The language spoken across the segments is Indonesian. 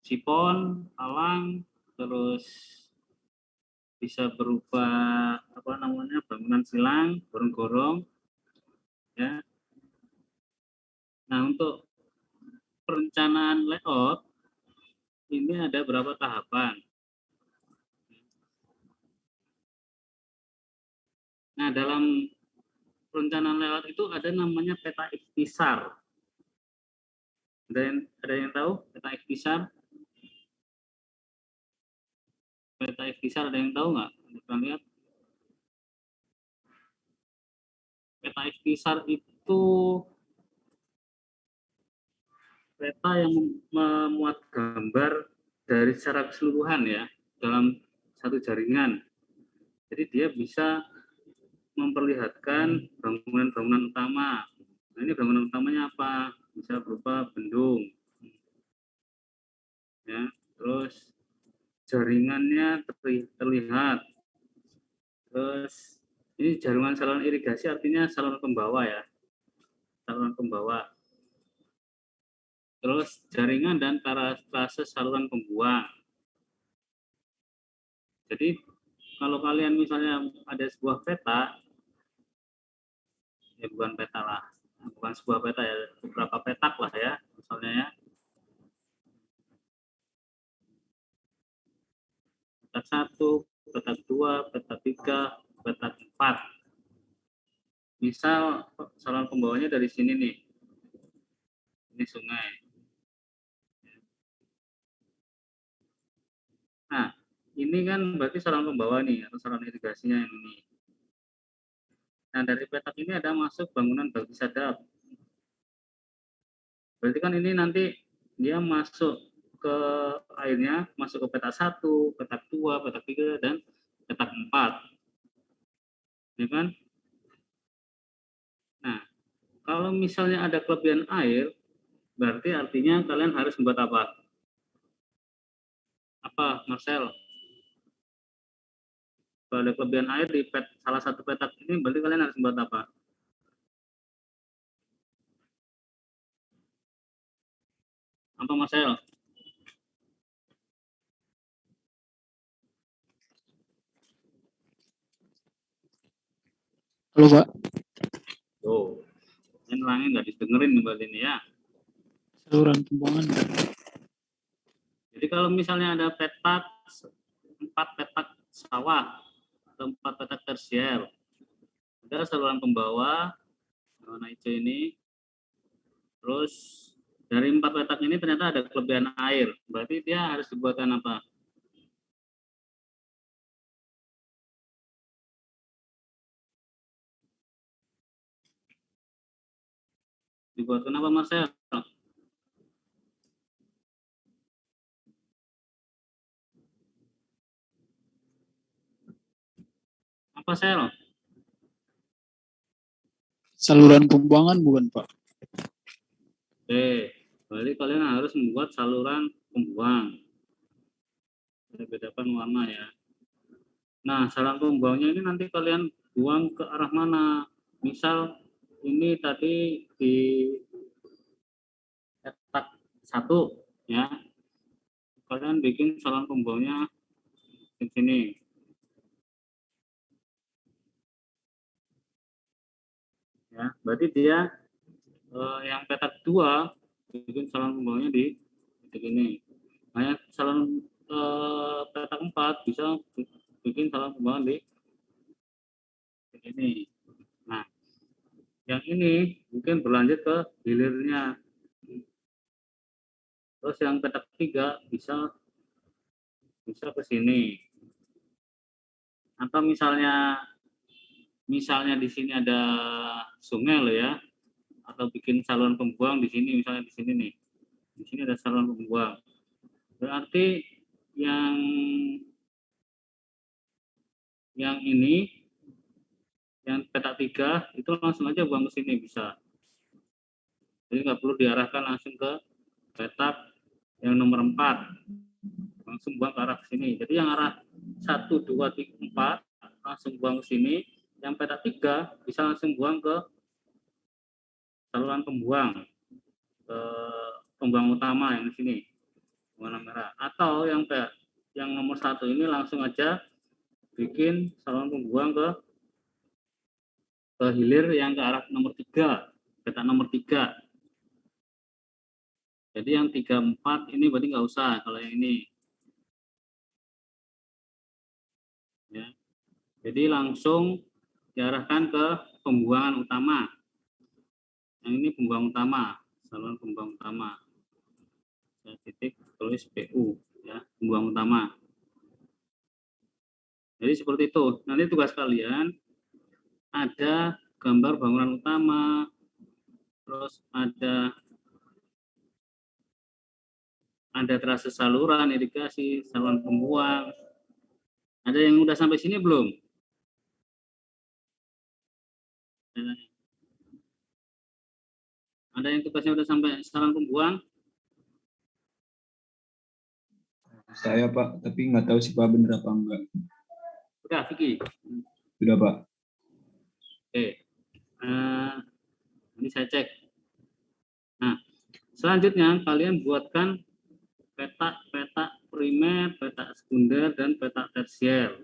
sipon, palang, terus bisa berupa bangunan silang, gorong-gorong, ya. Nah, untuk perencanaan layout ini ada berapa tahapan. Nah, dalam perencanaan layout itu ada namanya peta ikhtisar. Ada yang tahu peta ikhtisar? Peta ikhtisar ada yang tahu nggak? Kita lihat. Peta ikhtisar itu peta yang memuat gambar dari secara keseluruhan ya dalam satu jaringan. Jadi dia bisa memperlihatkan bangunan-bangunan utama. Nah, ini bangunan utamanya apa? Bisa berupa bendung, ya. Terus jaringannya terlihat. Terus ini jaringan saluran irigasi artinya saluran pembawa ya, saluran pembawa. Terus jaringan dan trase saluran pembuang. Jadi kalau kalian misalnya ada sebuah peta, ya bukan peta lah, bukan sebuah peta ya, beberapa petak lah ya, misalnya ya. Petak 1, petak 2, petak 3, petak 4. Misal saluran pembawanya dari sini nih, ini sungai. Nah, ini kan berarti saluran pembawa nih, atau saluran irigasinya yang ini. Nah, dari petak ini ada masuk bangunan bagi sadap. Berarti kan ini nanti dia masuk ke airnya, masuk ke petak 1, petak 2, petak 3, dan petak 4. Ya kan? Nah, kalau misalnya ada kelebihan air, berarti artinya kalian harus membuat apa? Apa, Marcel? Kalau ada kelebihan air di salah satu petak ini, berarti kalian harus membuat apa? Apa, Marcel? Halo, Pak. Tuh, ini orangnya nggak didengerin berarti ini ya. Saluran pembuangan. Jadi kalau misalnya ada petak, 4 petak sawah, atau 4 petak tersier, ada saluran pembawa, warna hijau ini, terus dari 4 petak ini ternyata ada kelebihan air, berarti dia harus dibuatkan apa? Dibuatkan apa, Marcel? Apa, Sel? Saluran pembuangan bukan, Pak? Oke, berarti kalian harus membuat saluran pembuang. Saya bedakan warna ya. Nah, saluran pembuangnya ini nanti kalian buang ke arah mana? Misal ini tadi di petak 1 ya. Kalian bikin saluran pembuangnya di sini. Ya, berarti dia yang petak 2 bikin saluran pembuangnya di titik ini. Nah, yang saluran petak 4 bisa bikin saluran pembuangan di titik ini. Nah, yang ini mungkin berlanjut ke hilirnya. Terus yang petak 3 bisa ke sini. Atau misalnya di sini ada sungai loh ya, atau bikin saluran pembuang di sini, misalnya di sini nih. Di sini ada saluran pembuang. Berarti yang ini, yang petak 3 itu langsung aja buang ke sini bisa. Jadi nggak perlu diarahkan langsung ke petak yang nomor 4. Langsung buang ke arah sini. Jadi yang arah 1, 2, 3, 4 langsung buang ke sini. Yang petak 3 bisa langsung buang ke saluran pembuang, ke pembuang utama yang di sini. warna merah. Atau yang kayak yang nomor 1 ini langsung aja bikin saluran pembuang ke hilir yang ke arah nomor 3, petak nomor 3. Jadi yang 3, 4 ini berarti nggak usah kalau yang ini. Ya. Jadi langsung diarahkan ke pembuangan utama. Yang ini pembuangan utama, saluran pembuangan utama. Saya titik tulis PU, ya, pembuangan utama. Jadi seperti itu. Nanti tugas kalian ada gambar bangunan utama, terus ada trase saluran irigasi, saluran pembuang. Ada yang udah sampai sini belum? Ada yang tugasnya udah sampai saluran pembuang? Saya Pak, tapi nggak tahu sih Pak bener apa enggak. Udah, Vicky. Sudah Pak. Oke. Ini saya cek. Nah, selanjutnya kalian buatkan peta primer, peta sekunder, dan peta tersier.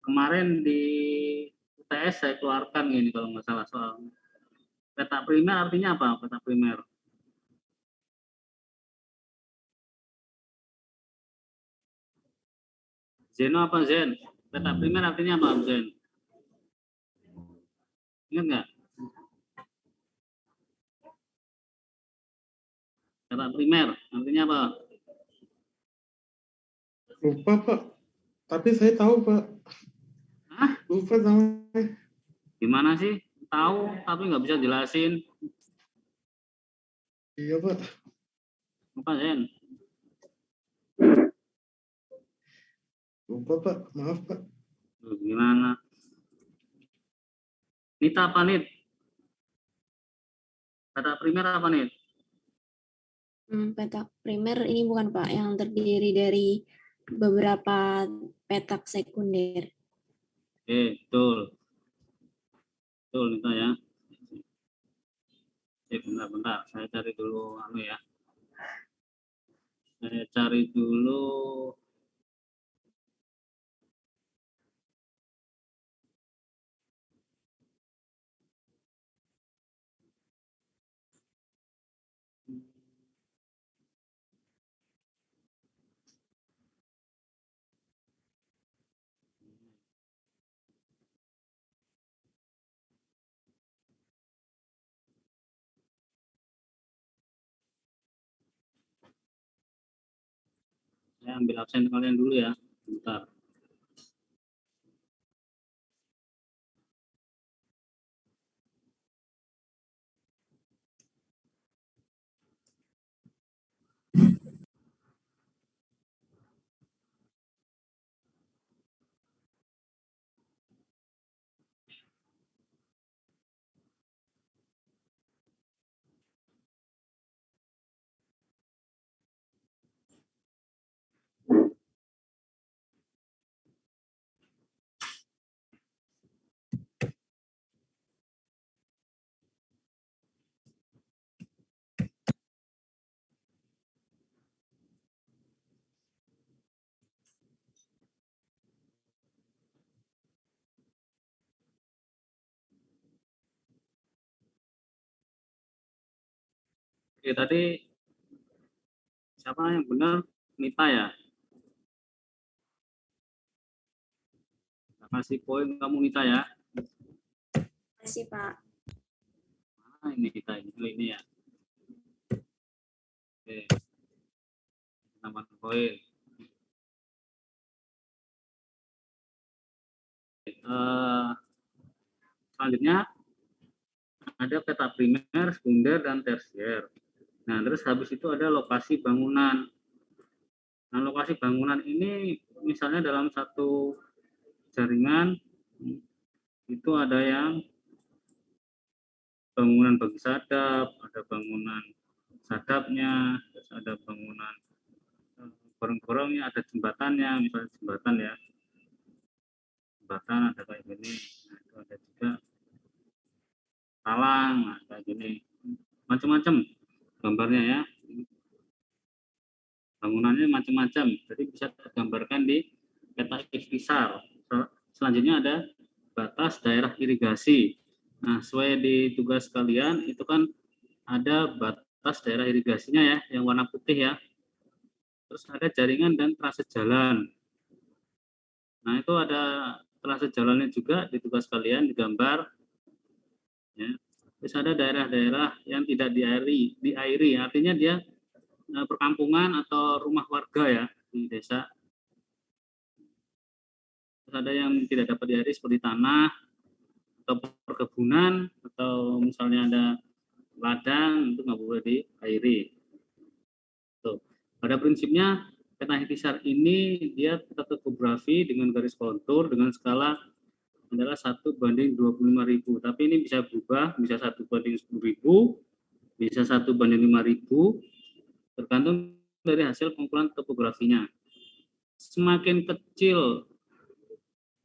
Kemarin di UTS saya keluarkan ini kalau nggak salah soal peta primer artinya apa? Peta primer. Zeno apa Zen? Peta primer artinya apa Zen? Ingat nggak? Peta primer artinya apa? Lupa Pak, tapi saya tahu Pak. Hah? Lupa namanya. Gimana sih? Tahu tapi nggak bisa jelasin. Iya Pak. Apa Zen? Lupa Pak, maaf Pak. Gimana? Nita apa Nit? Peta primer apa Nit? Petak primer ini bukan Pak, yang terdiri dari beberapa petak sekunder. Oke, betul. Betul Nita ya. Bentar, saya cari dulu ya. Saya cari dulu saya ambil absen kalian dulu ya. Bentar. Oke, tadi siapa yang benar? Nita ya. Kasih poin kamu Nita ya. Terima kasih Pak. Ini Nita ini ya. Oke. Tambah poin. Selanjutnya ada peta primer, sekunder, dan tersier. Nah, terus habis itu ada lokasi bangunan. Nah, lokasi bangunan ini misalnya dalam satu jaringan itu ada yang bangunan bagi sadap, ada bangunan sadapnya, terus ada bangunan gorong-gorongnya, ada jembatannya, misalnya jembatan ya. Jembatan ada kayak gini, nah, itu ada juga talang, nah, kayak gini. Macam-macam gambarnya ya. bangunannya macam-macam, jadi bisa tergambarkan di peta ikhtisar. Selanjutnya ada batas daerah irigasi. Nah, sesuai di tugas kalian itu kan ada batas daerah irigasinya ya, yang warna putih ya. Terus ada jaringan dan trase jalan. Nah, itu ada trase jalannya juga di tugas kalian digambar. Ya. Terus ada daerah-daerah yang tidak diairi, artinya dia perkampungan atau rumah warga ya di desa. Terus ada yang tidak dapat diairi seperti tanah atau perkebunan, atau misalnya ada ladang, itu nggak boleh diairi. Tuh. Pada prinsipnya peta ikhtisar ini dia tata topografi dengan garis kontur dengan skala adalah 1:25.000. Tapi ini bisa berubah, bisa 1:10.000, bisa 1:5.000, tergantung dari hasil pengumpulan topografinya. Semakin kecil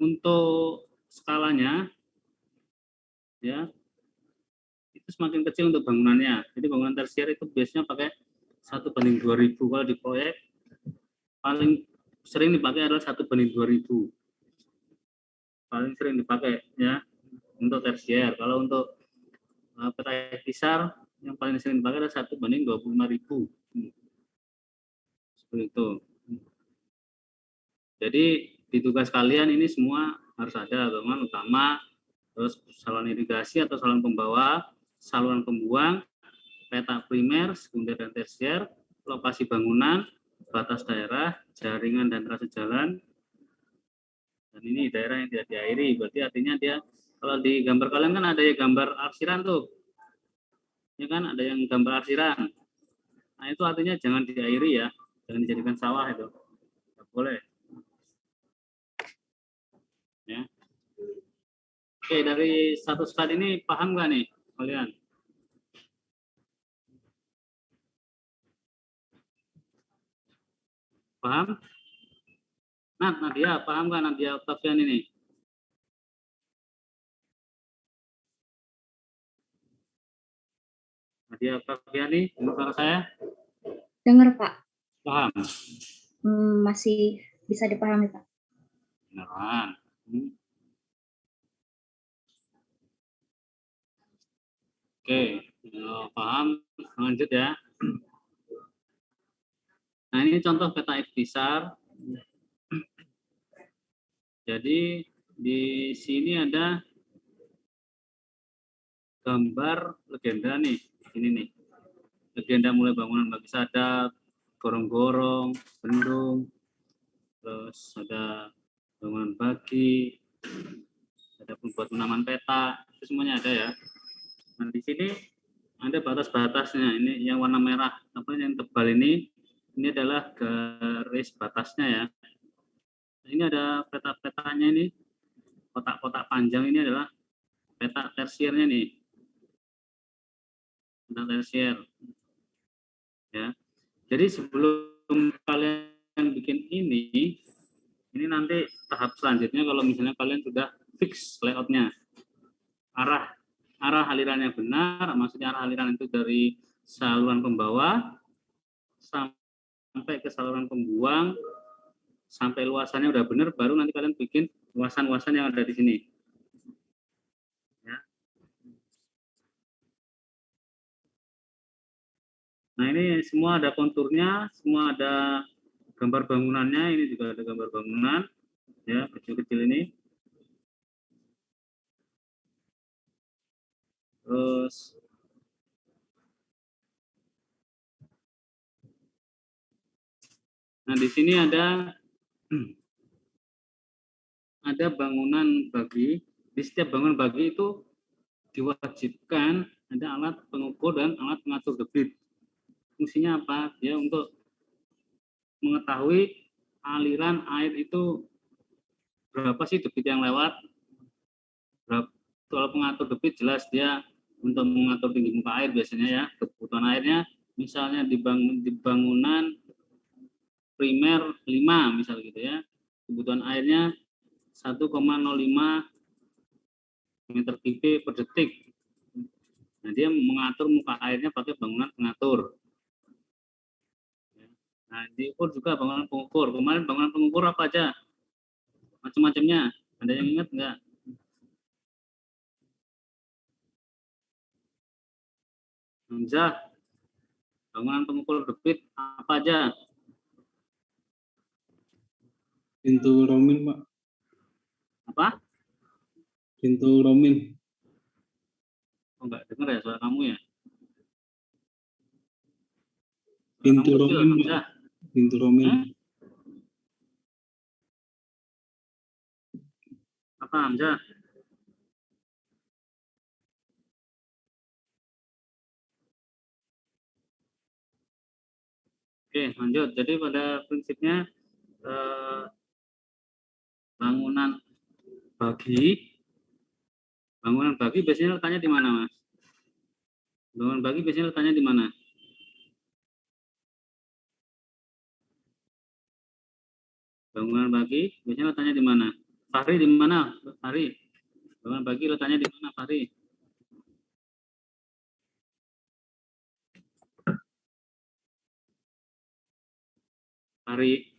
untuk skalanya, ya, itu semakin kecil untuk bangunannya. Jadi bangunan tersier itu biasanya pakai 1:2.000. Kalau di proyek paling sering dipakai adalah 1:2.000. Paling sering dipakai ya untuk tersier. Kalau untuk peta ikhtisar yang paling sering dipakai adalah 1:25.000. Seperti itu. Jadi di tugas kalian ini semua harus ada bangunan utama, terus saluran irigasi atau saluran pembawa, saluran pembuang, peta primer, sekunder dan tersier, lokasi bangunan, batas daerah, jaringan dan trase jalan. Dan ini daerah yang tidak diairi, berarti artinya dia, kalau di gambar kalian kan ada ya gambar arsiran tuh, ya kan, ada yang gambar arsiran. Nah itu artinya jangan diairi ya, jangan dijadikan sawah itu, nggak boleh. Ya. Oke, dari satu slide ini paham nggak nih kalian? Paham? Nadia, paham nggak Nadia Octavian ini? Nadia Octavian nih, dengar saya? Dengar, Pak. Paham? Masih bisa dipahami, Pak. Beneran. Oke, paham. Lanjut ya. Nah, ini contoh peta ikhtisar. Jadi di sini ada gambar legenda nih, ini nih. Legenda mulai bangunan bagi sadap, gorong-gorong, bendung, terus ada bangunan bagi, ada pembuat penamaan peta, itu semuanya ada ya. Nah, di sini ada batas-batasnya. Ini yang warna merah, apa yang tebal ini adalah garis batasnya ya. Ini ada peta-petanya ini, kotak-kotak panjang ini adalah peta tersiernya nih. Peta tersier. Ya. Jadi sebelum kalian bikin ini nanti tahap selanjutnya kalau misalnya kalian sudah fix layoutnya, arah alirannya benar, maksudnya arah aliran itu dari saluran pembawa sampai ke saluran pembuang, sampai luasannya udah benar, baru nanti kalian bikin luasan-luasan yang ada di sini. Ya. Nah ini semua ada konturnya, semua ada gambar bangunannya, ini juga ada gambar bangunan, ya kecil-kecil ini. Terus nah di sini ada bangunan bagi. Di setiap bangunan bagi itu diwajibkan ada alat pengukur dan alat pengatur debit. Fungsinya apa? Ya untuk mengetahui aliran air itu berapa sih debit yang lewat. Kalau pengatur debit jelas dia untuk mengatur tinggi muka air biasanya ya, kebutuhan airnya misalnya di bangunan primer 5 misal gitu ya, kebutuhan airnya 1,05 meter kubik per detik. Nah dia mengatur muka airnya pakai bangunan pengatur. Nah, diukur juga bangunan pengukur. Kemarin bangunan pengukur apa aja? Macam-macamnya. Ada yang ingat enggak? Hamzah, bangunan pengukur debit apa aja? Pintu Romin, Pak. Apa? Pintu Romin. Oh, enggak dengar ya suara kamu ya? Pintu Kamu kecil, Romin, Pak. Hamzah. Pintu Romin. Apa Hamzah? Oke, lanjut. Jadi pada prinsipnya bangunan bagi biasanya letaknya di mana, Mas? Bangunan bagi biasanya letaknya di mana? Bangunan bagi biasanya letaknya di mana? Fahri di mana? Fahri. Bangunan bagi letaknya di mana, Fahri? Fahri.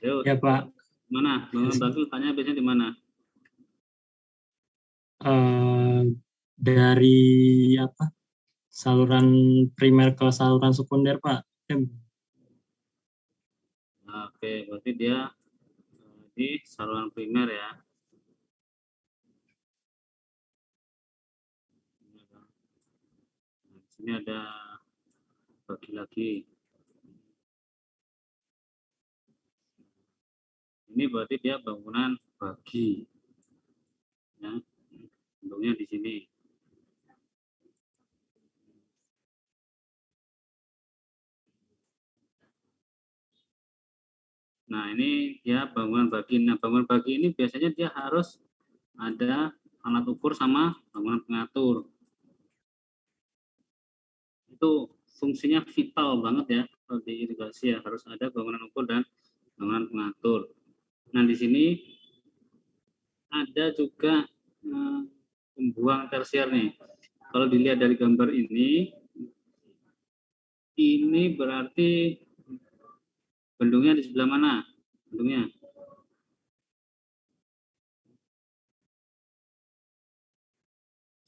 Ayo, Ya Pak, mana? Bangunan bagi letaknya biasanya di mana? dari apa? Saluran primer ke saluran sekunder Pak. Oke, berarti dia di saluran primer ya. Di sini ada bagi lagi. Ini berarti dia bangunan bagi. Ya, bentuknya di sini. Nah, ini dia bangunan bagi. Nah, bangunan bagi ini biasanya dia harus ada alat ukur sama bangunan pengatur. Itu fungsinya vital banget ya kalau di irigasi ya, harus ada bangunan ukur dan bangunan pengatur. Nah, di sini ada juga pembuang tersier nih. Kalau dilihat dari gambar ini berarti bendungnya di sebelah mana? Bendungnya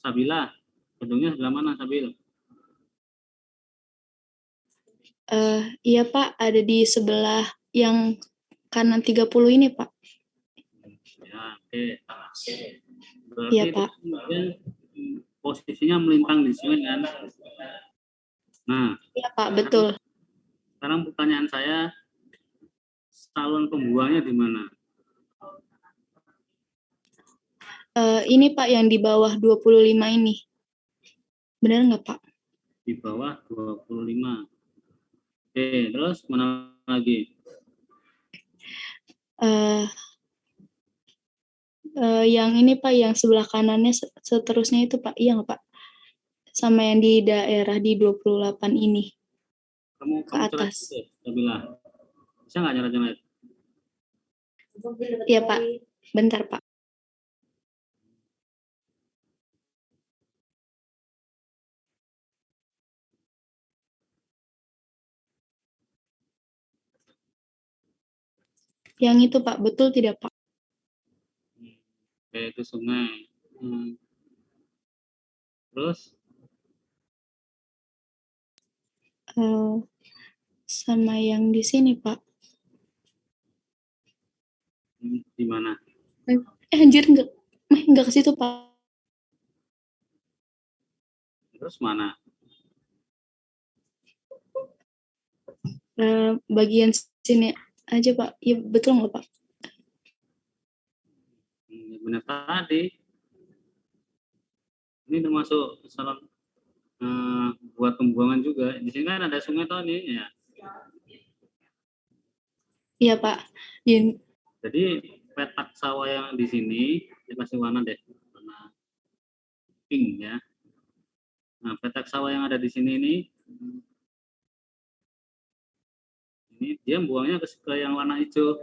Sabila, bendungnya sebelah mana, Sabil? Iya Pak, ada di sebelah yang kanan 30 ini Pak. Ya, oke. Berarti Iya itu Pak. posisinya melintang di sini kan? Nah, Iya Pak, betul. sekarang pertanyaan saya, saluran pembuangnya di mana? Ini Pak yang di bawah 25 ini. Benar nggak Pak? Di bawah 25. Oke, terus mana lagi? Yang ini Pak, yang sebelah kanannya seterusnya itu Pak, iya nggak Pak? Sama yang di daerah di 28 ini. Kamu ke atas. Sabila. Bisa nggak nyala-nyala? Iya Pak, bentar Pak. Yang itu Pak, betul tidak Pak? Oke, itu sungai. Terus? Sama yang di sini Pak. Di mana? Anjir, enggak ke situ Pak. Terus mana? Bagian sini aja Pak. Iya betul nggak Pak? Benar tadi. Ini termasuk salah buat pembuangan juga. Di sini kan ada sungai toh nih ya. Iya Pak. Jadi petak sawah yang di sini, saya kasih warna deh, warna pink ya. Nah, petak sawah yang ada di sini ini dia buangnya ke yang warna hijau.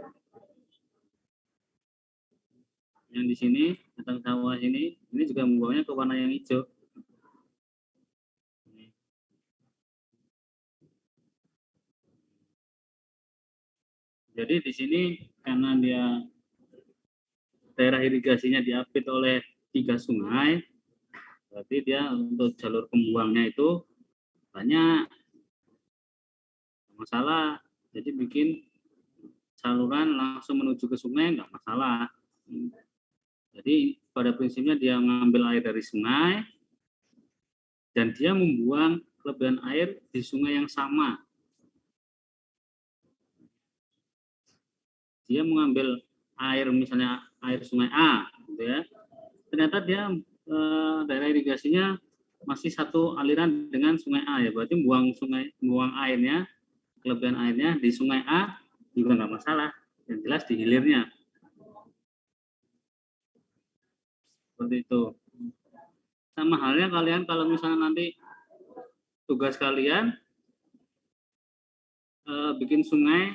Yang di sini petak sawah ini juga membuangnya ke warna yang hijau. Jadi di sini karena dia daerah irigasinya diapit oleh 3 sungai, berarti dia untuk jalur pembuangnya itu banyak masalah. Jadi bikin saluran langsung menuju ke sungai nggak masalah. Jadi pada prinsipnya dia mengambil air dari sungai dan dia membuang kelebihan air di sungai yang sama. Dia mengambil air misalnya air sungai A, gitu ya. Ternyata dia daerah irigasinya masih satu aliran dengan sungai A ya, berarti buang airnya, kelebihan airnya di sungai A juga nggak masalah, yang jelas di hilirnya. Seperti itu. Sama halnya kalian kalau misalnya nanti tugas kalian bikin sungai,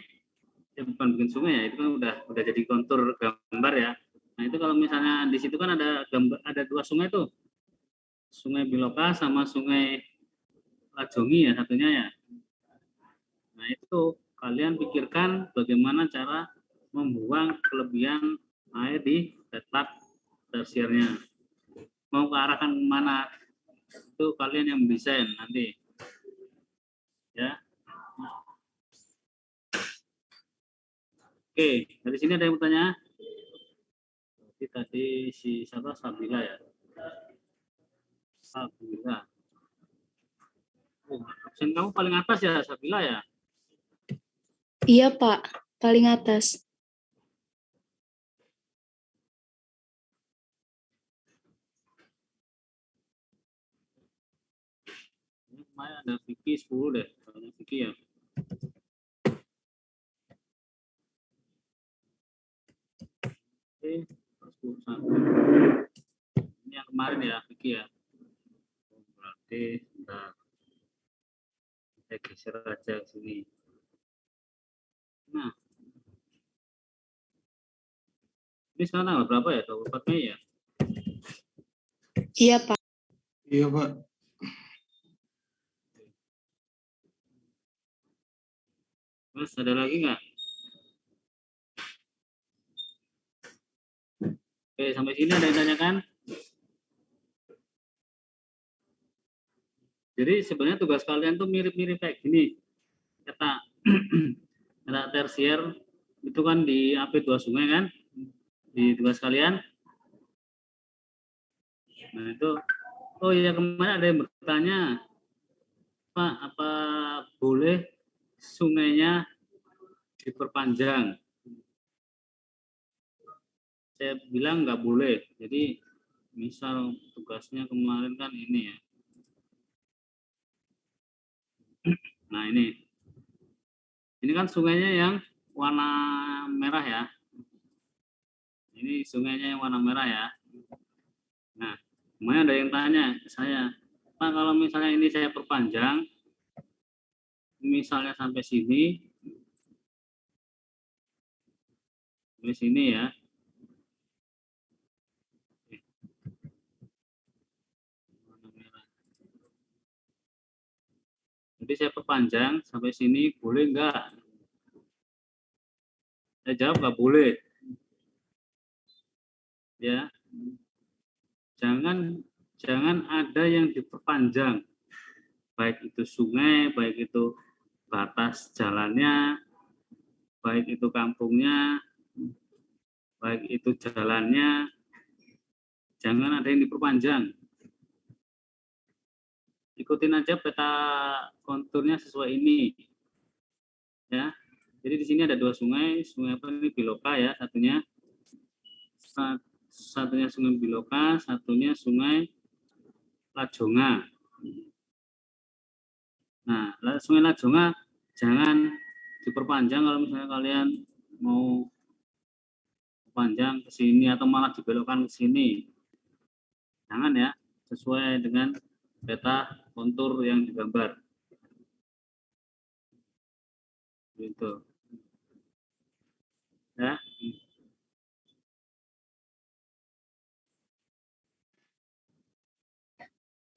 ya bukan bikin sungai ya, itu kan udah jadi kontur gambar ya. Nah itu kalau misalnya di situ kan ada dua sungai tuh, Sungai Biloka sama Sungai Lajongi ya satunya ya. Nah itu kalian pikirkan bagaimana cara membuang kelebihan air di letak tersiernya. Mau ke arah kan mana? Itu kalian yang mendesain nanti. Ya. Oke, dari sini ada yang bertanya? Tadi si siapa Sabila ya? Sabila. Oh, absen kamu paling atas ya Sabila ya? Iya, Pak. Paling atas. Ini kemarin ada Vicky 10 deh. Soalnya Vicky ya. Oke, 10. Ini yang kemarin ya Vicky ya. Berarti bentar. Saya geser aja ke sini. Nah, ini sekarang tanggal berapa ya? 24 Mei ya? Iya, Pak. Iya, Pak. Terus ada lagi nggak? Oke, sampai sini ada yang tanyakan? Jadi sebenarnya tugas kalian tuh mirip-mirip kayak gini. Kata tersier itu kan di AP 2 sungai kan? Di tugas kalian. Nah itu, oh iya kemarin ada yang bertanya, Pak, apa boleh sungainya diperpanjang? Saya bilang nggak boleh. Jadi misal tugasnya kemarin kan ini ya. Nah ini kan sungainya yang warna merah ya. Ini sungainya yang warna merah ya. Nah, kemarin ada yang tanya ke saya, Pak kalau misalnya ini saya perpanjang, misalnya sampai sini ya. Jadi saya perpanjang sampai sini, boleh nggak? Saya jawab nggak boleh. Ya, jangan ada yang diperpanjang, baik itu sungai, baik itu batas jalannya, baik itu kampungnya, baik itu jalannya, jangan ada yang diperpanjang. Ikutin aja peta konturnya sesuai ini, ya. Jadi di sini ada 2 sungai, sungai apa ini Biloka ya, satunya Sungai Biloka, satunya Sungai Lajonga. Nah, Sungai Lajonga jangan diperpanjang kalau misalnya kalian mau panjang ke sini atau malah dibelokkan ke sini. Jangan ya, sesuai dengan peta kontur yang digambar. Gitu. Ya.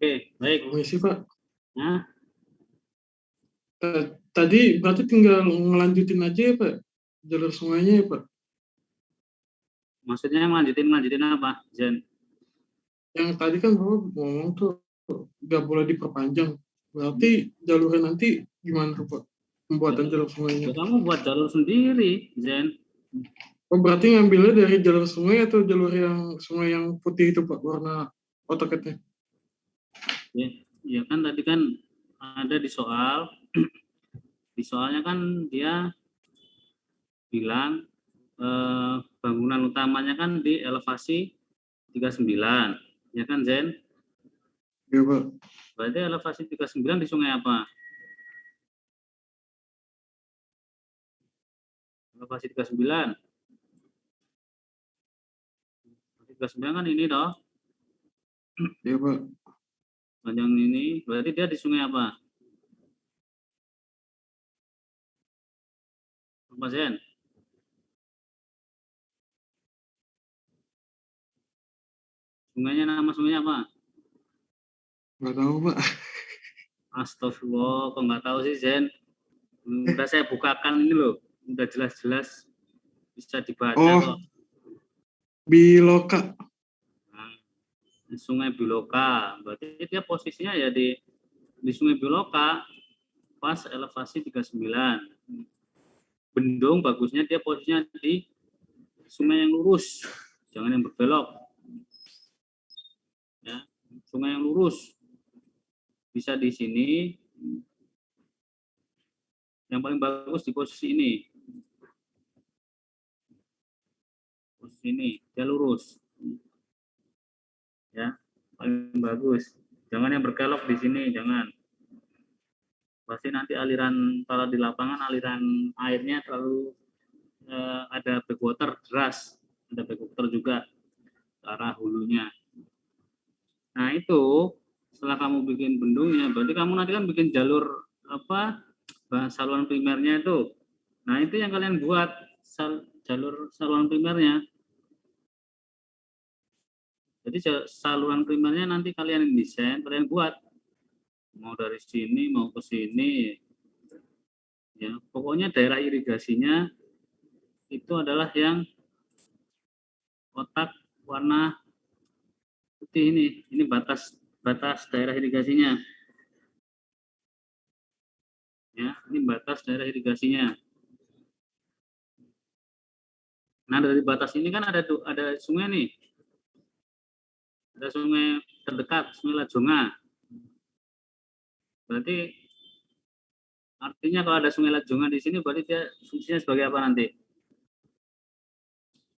Oke, baik. Permisi, Pak. Nah, Tadi berarti tinggal ngelanjutin aja ya, Pak? jalur sungainya ya Pak. Maksudnya ngelanjutin apa, Zen? Yang tadi kan Bapak ngomong tuh nggak boleh diperpanjang. Berarti jalurnya nanti gimana tuh Pak? Pembuatan jalur Ya, sungainya. kamu buat jalur sendiri, Zen. Oh, berarti ngambilnya dari jalur sungai atau jalur yang sungai yang putih itu Pak, warna AutoCAD-nya? Ya kan tadi kan ada di soal. Di soalnya kan dia bilang bangunan utamanya kan di elevasi 39, ya kan Zen? Iya Pak. Berarti elevasi 39 di sungai apa? Elevasi 39. 39 kan ini toh, Iya Pak. panjang ini, berarti dia di sungai apa? Apa Zen? Nama sungainya apa? Nggak tahu Pak. Astagfirullah, kok nggak tahu sih Zen? Udah saya bukakan ini loh, udah jelas-jelas bisa dibaca kok. Biloka. Nah, Sungai Biloka, berarti dia posisinya ya di Sungai Biloka pas elevasi 39. Bendung bagusnya dia posisinya di sungai yang lurus, jangan yang berbelok. Ya, sungai yang lurus bisa di sini. Yang paling bagus di posisi ini. Posisi ini dia lurus. Ya, paling bagus. Jangan yang berkelok di sini, jangan. Pasti nanti aliran, kalau di lapangan aliran airnya terlalu ada backwater deras, ada backwater juga ke arah hulunya. Nah itu setelah kamu bikin bendungnya, berarti kamu nanti kan bikin jalur apa, saluran primernya itu. Nah itu yang kalian buat jalur saluran primernya. Jadi saluran primernya nanti kalian desain, kalian buat. Mau dari sini, mau ke sini. Ya, pokoknya daerah irigasinya itu adalah yang kotak warna putih ini. Ini batas daerah irigasinya. Ya, ini batas daerah irigasinya. Nah, dari batas ini kan ada sungai nih. Ada sungai terdekat, Sungai Lajonga. Berarti artinya kalau ada Sungai Lajonga di sini, berarti dia fungsinya sebagai apa nanti?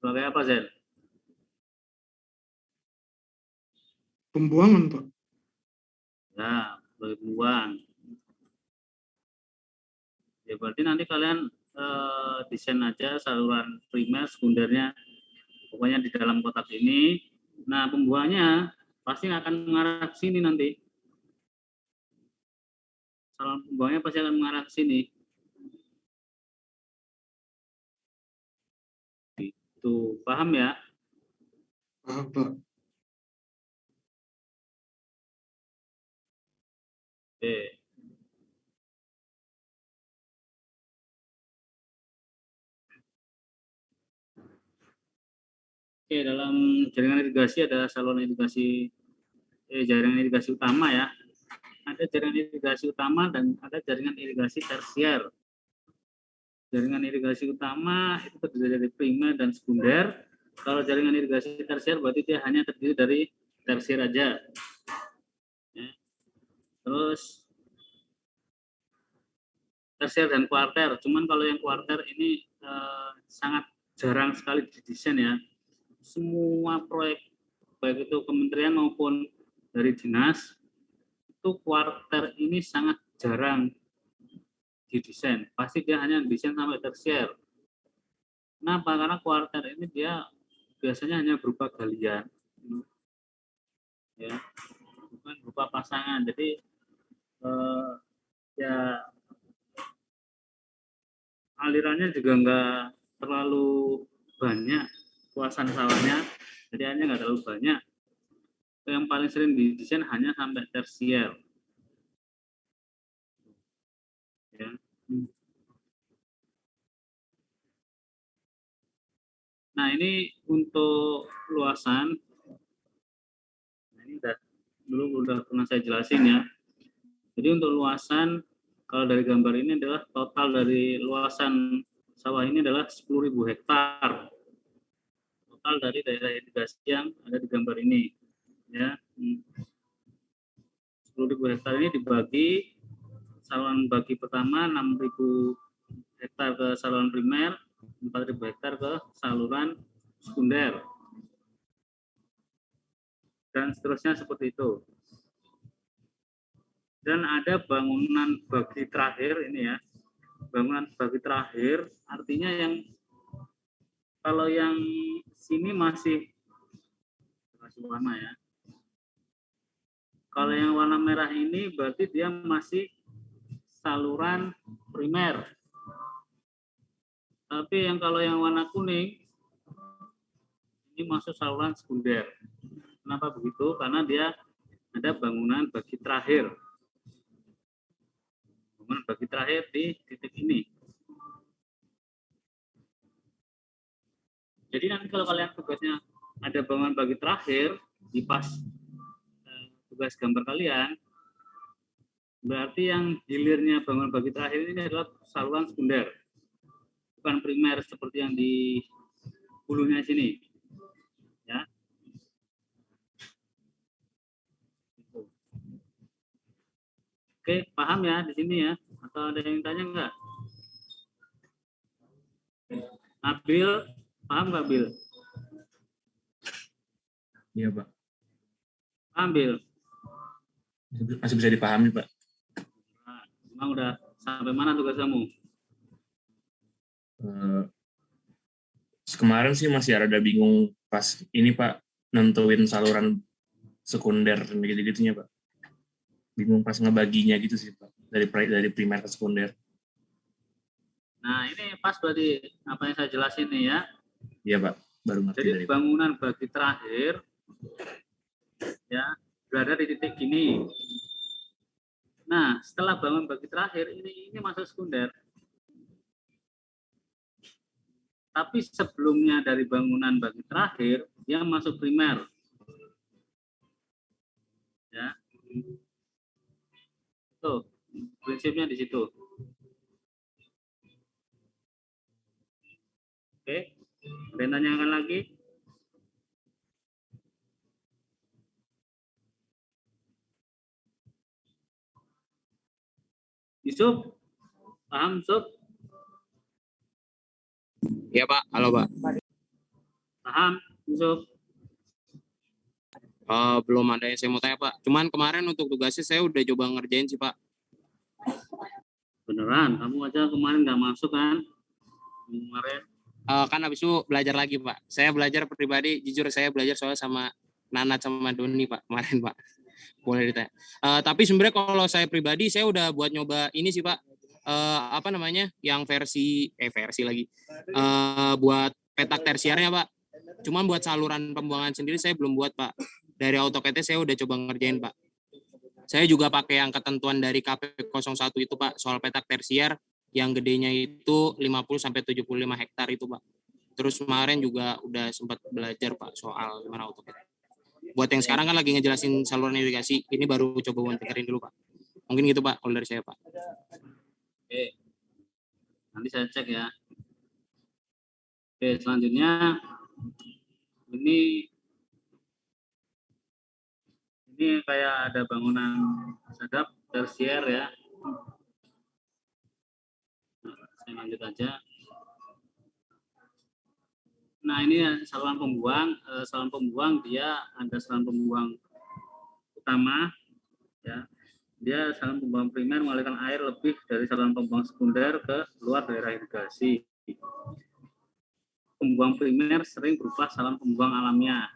Sebagai apa, Zen? Pembuangan Pak. Ya, sebagai pembuang. Ya, berarti nanti kalian desain aja saluran primer, sekundernya, pokoknya di dalam kotak ini. Nah, pembuangnya pasti akan mengarah ke sini nanti. Saluran pembuangnya pasti akan mengarah ke sini. Itu paham ya? Paham Pak. Oke. Oke, dalam jaringan irigasi ada saluran irigasi, jaringan irigasi utama ya. Ada jaringan irigasi utama dan ada jaringan irigasi tersier. Jaringan irigasi utama itu terdiri dari primer dan sekunder. Kalau jaringan irigasi tersier berarti dia hanya terdiri dari tersier aja. Ya. Terus tersier dan kuarter. Cuman kalau yang kuarter ini sangat jarang sekali didesain ya. Semua proyek baik itu kementerian maupun dari dinas itu kuarter ini sangat jarang didesain. Pasti dia hanya desain sampai tersier. Kenapa? Karena kuarter ini dia biasanya hanya berupa galian, ya, bukan berupa pasangan. Jadi ya alirannya juga enggak terlalu banyak luasan sawahnya, jadi hanya enggak terlalu banyak. Yang paling sering didesain hanya sampai tersier. Ya. Nah, ini untuk luasan. Nah, ini udah pernah saya jelasin ya. Jadi untuk luasan, kalau dari gambar ini adalah total dari luasan sawah ini adalah 10.000 hektar. Total dari daerah irigasi yang ada di gambar ini. Ya, 10.000 hektar ini dibagi saluran bagi pertama 6.000 hektar ke saluran primer, 4.000 hektar ke saluran sekunder, dan seterusnya seperti itu. Dan ada bangunan bagi terakhir ini ya, bangunan bagi terakhir artinya yang kalau yang sini masih warna ya. Kalau yang warna merah ini berarti dia masih saluran primer. Tapi yang kalau yang warna kuning ini masuk saluran sekunder. Kenapa begitu? Karena dia ada bangunan bagi terakhir. Bangunan bagi terakhir di titik ini. Jadi nanti kalau kalian tugasnya ada bangunan bagi terakhir di pas tugas gambar kalian, berarti yang hilirnya bangunan bagi terakhir ini adalah saluran sekunder, bukan primer seperti yang di hulunya sini. Ya. Oke, paham ya di sini ya? Atau ada yang tanya enggak? Abil, paham nggak Bil? Iya, Pak. Paham Bil? Masih bisa dipahami, Pak. Nah, emang udah sampai mana tugas kamu? Kemarin sih masih ada bingung pas ini, Pak, nentuin saluran sekunder gitu-gitunya, Pak. Bingung pas ngebaginya gitu sih, Pak. Dari primer ke sekunder. Nah, ini pas berarti apa yang saya jelasin nih ya. Iya, Pak. Baru ngerti Jadi dari bangunan bagi terakhir ya berada di titik ini. Nah, setelah bangunan bagi terakhir ini masuk sekunder. Tapi sebelumnya dari bangunan bagi terakhir dia masuk primer. Ya. Tuh, prinsipnya di situ. Oke. Ada yang tanyakan lagi? Yusuf? Paham, Yusuf? Iya Pak, halo Pak. Paham, Yusuf? Belum ada yang saya mau tanya Pak. Cuman kemarin untuk tugasnya saya udah coba ngerjain sih Pak. Beneran, kamu aja kemarin nggak masuk kan? Kemarin. Kan habis itu belajar lagi Pak. Saya belajar pribadi, jujur saya belajar soalnya sama Nanat sama Doni Pak kemarin Pak. Boleh ditanya. Tapi sebenarnya kalau saya pribadi saya udah buat nyoba ini sih Pak. Apa namanya? Yang versi lagi. Buat petak tersiernya Pak. Cuman buat saluran pembuangan sendiri saya belum buat Pak. Dari AutoCAD saya udah coba ngerjain Pak. Saya juga pakai yang ketentuan dari KP01 itu Pak, soal petak tersier yang gedenya itu 50-75 hektar itu Pak. Terus kemarin juga udah sempat belajar Pak soal gimana AutoCAD. Buat yang sekarang kan lagi ngejelasin saluran irigasi, ini baru coba buat dengerin dulu Pak. Mungkin gitu Pak, kalau dari saya Pak. Oke, nanti saya cek ya. Oke, selanjutnya ini kayak ada bangunan sadap tersier ya. Nah, saya lanjut aja. Nah, ini saluran pembuang. Saluran pembuang dia ada saluran pembuang utama, ya. Dia saluran pembuang primer mengalirkan air lebih dari saluran pembuang sekunder ke luar daerah irigasi. Pembuang primer sering berupa saluran pembuang alamiah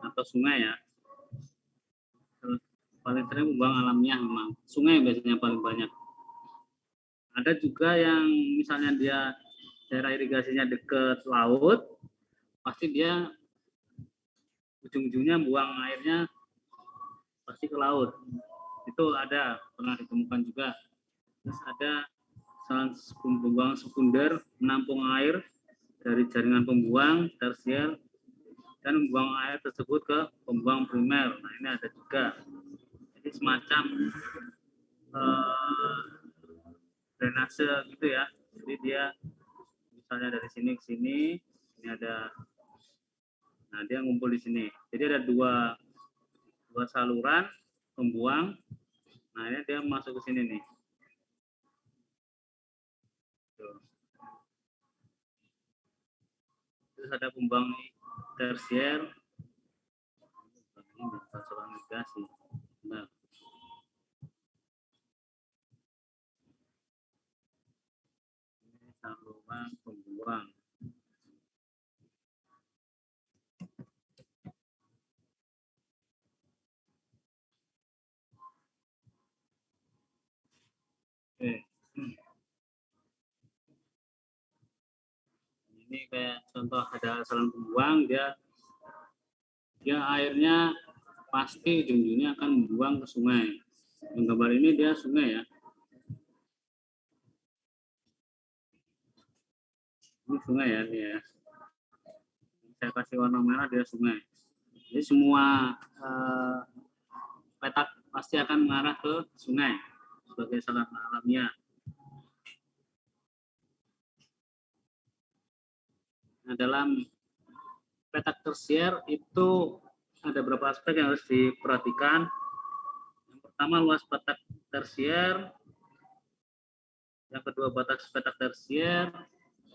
atau sungai ya. Paling sering pembuang alamiah memang. Sungai biasanya paling banyak. Ada juga yang misalnya dia daerah irigasinya dekat laut, pasti dia ujung-ujungnya buang airnya pasti ke laut. Itu ada, pernah ditemukan juga. Terus ada saluran pembuangan sekunder menampung air dari jaringan pembuang tersier dan membuang air tersebut ke pembuang primer. Nah, ini ada juga. Jadi semacam drainase gitu ya. Jadi dia misalnya dari sini ke sini, ini ada, nah dia ngumpul di sini. Jadi ada dua saluran pembuang. Nah ini dia masuk ke sini nih. Tuh. Terus ada pembuang tersier. Ini saluran irigasi. Nah. Ini saluran pembuang. Oke. Ini kayak contoh ada saluran pembuang, dia airnya pasti ujung-ujungnya akan membuang ke sungai. Yang gambar ini dia sungai ya. Ini sungai ya, ini ya. Saya kasih warna merah, dia sungai. Jadi semua petak pasti akan mengarah ke sungai sebagai saluran alamiah. Nah, dalam petak tersier itu ada beberapa aspek yang harus diperhatikan. Yang pertama, luas petak tersier. Yang kedua, batas petak tersier,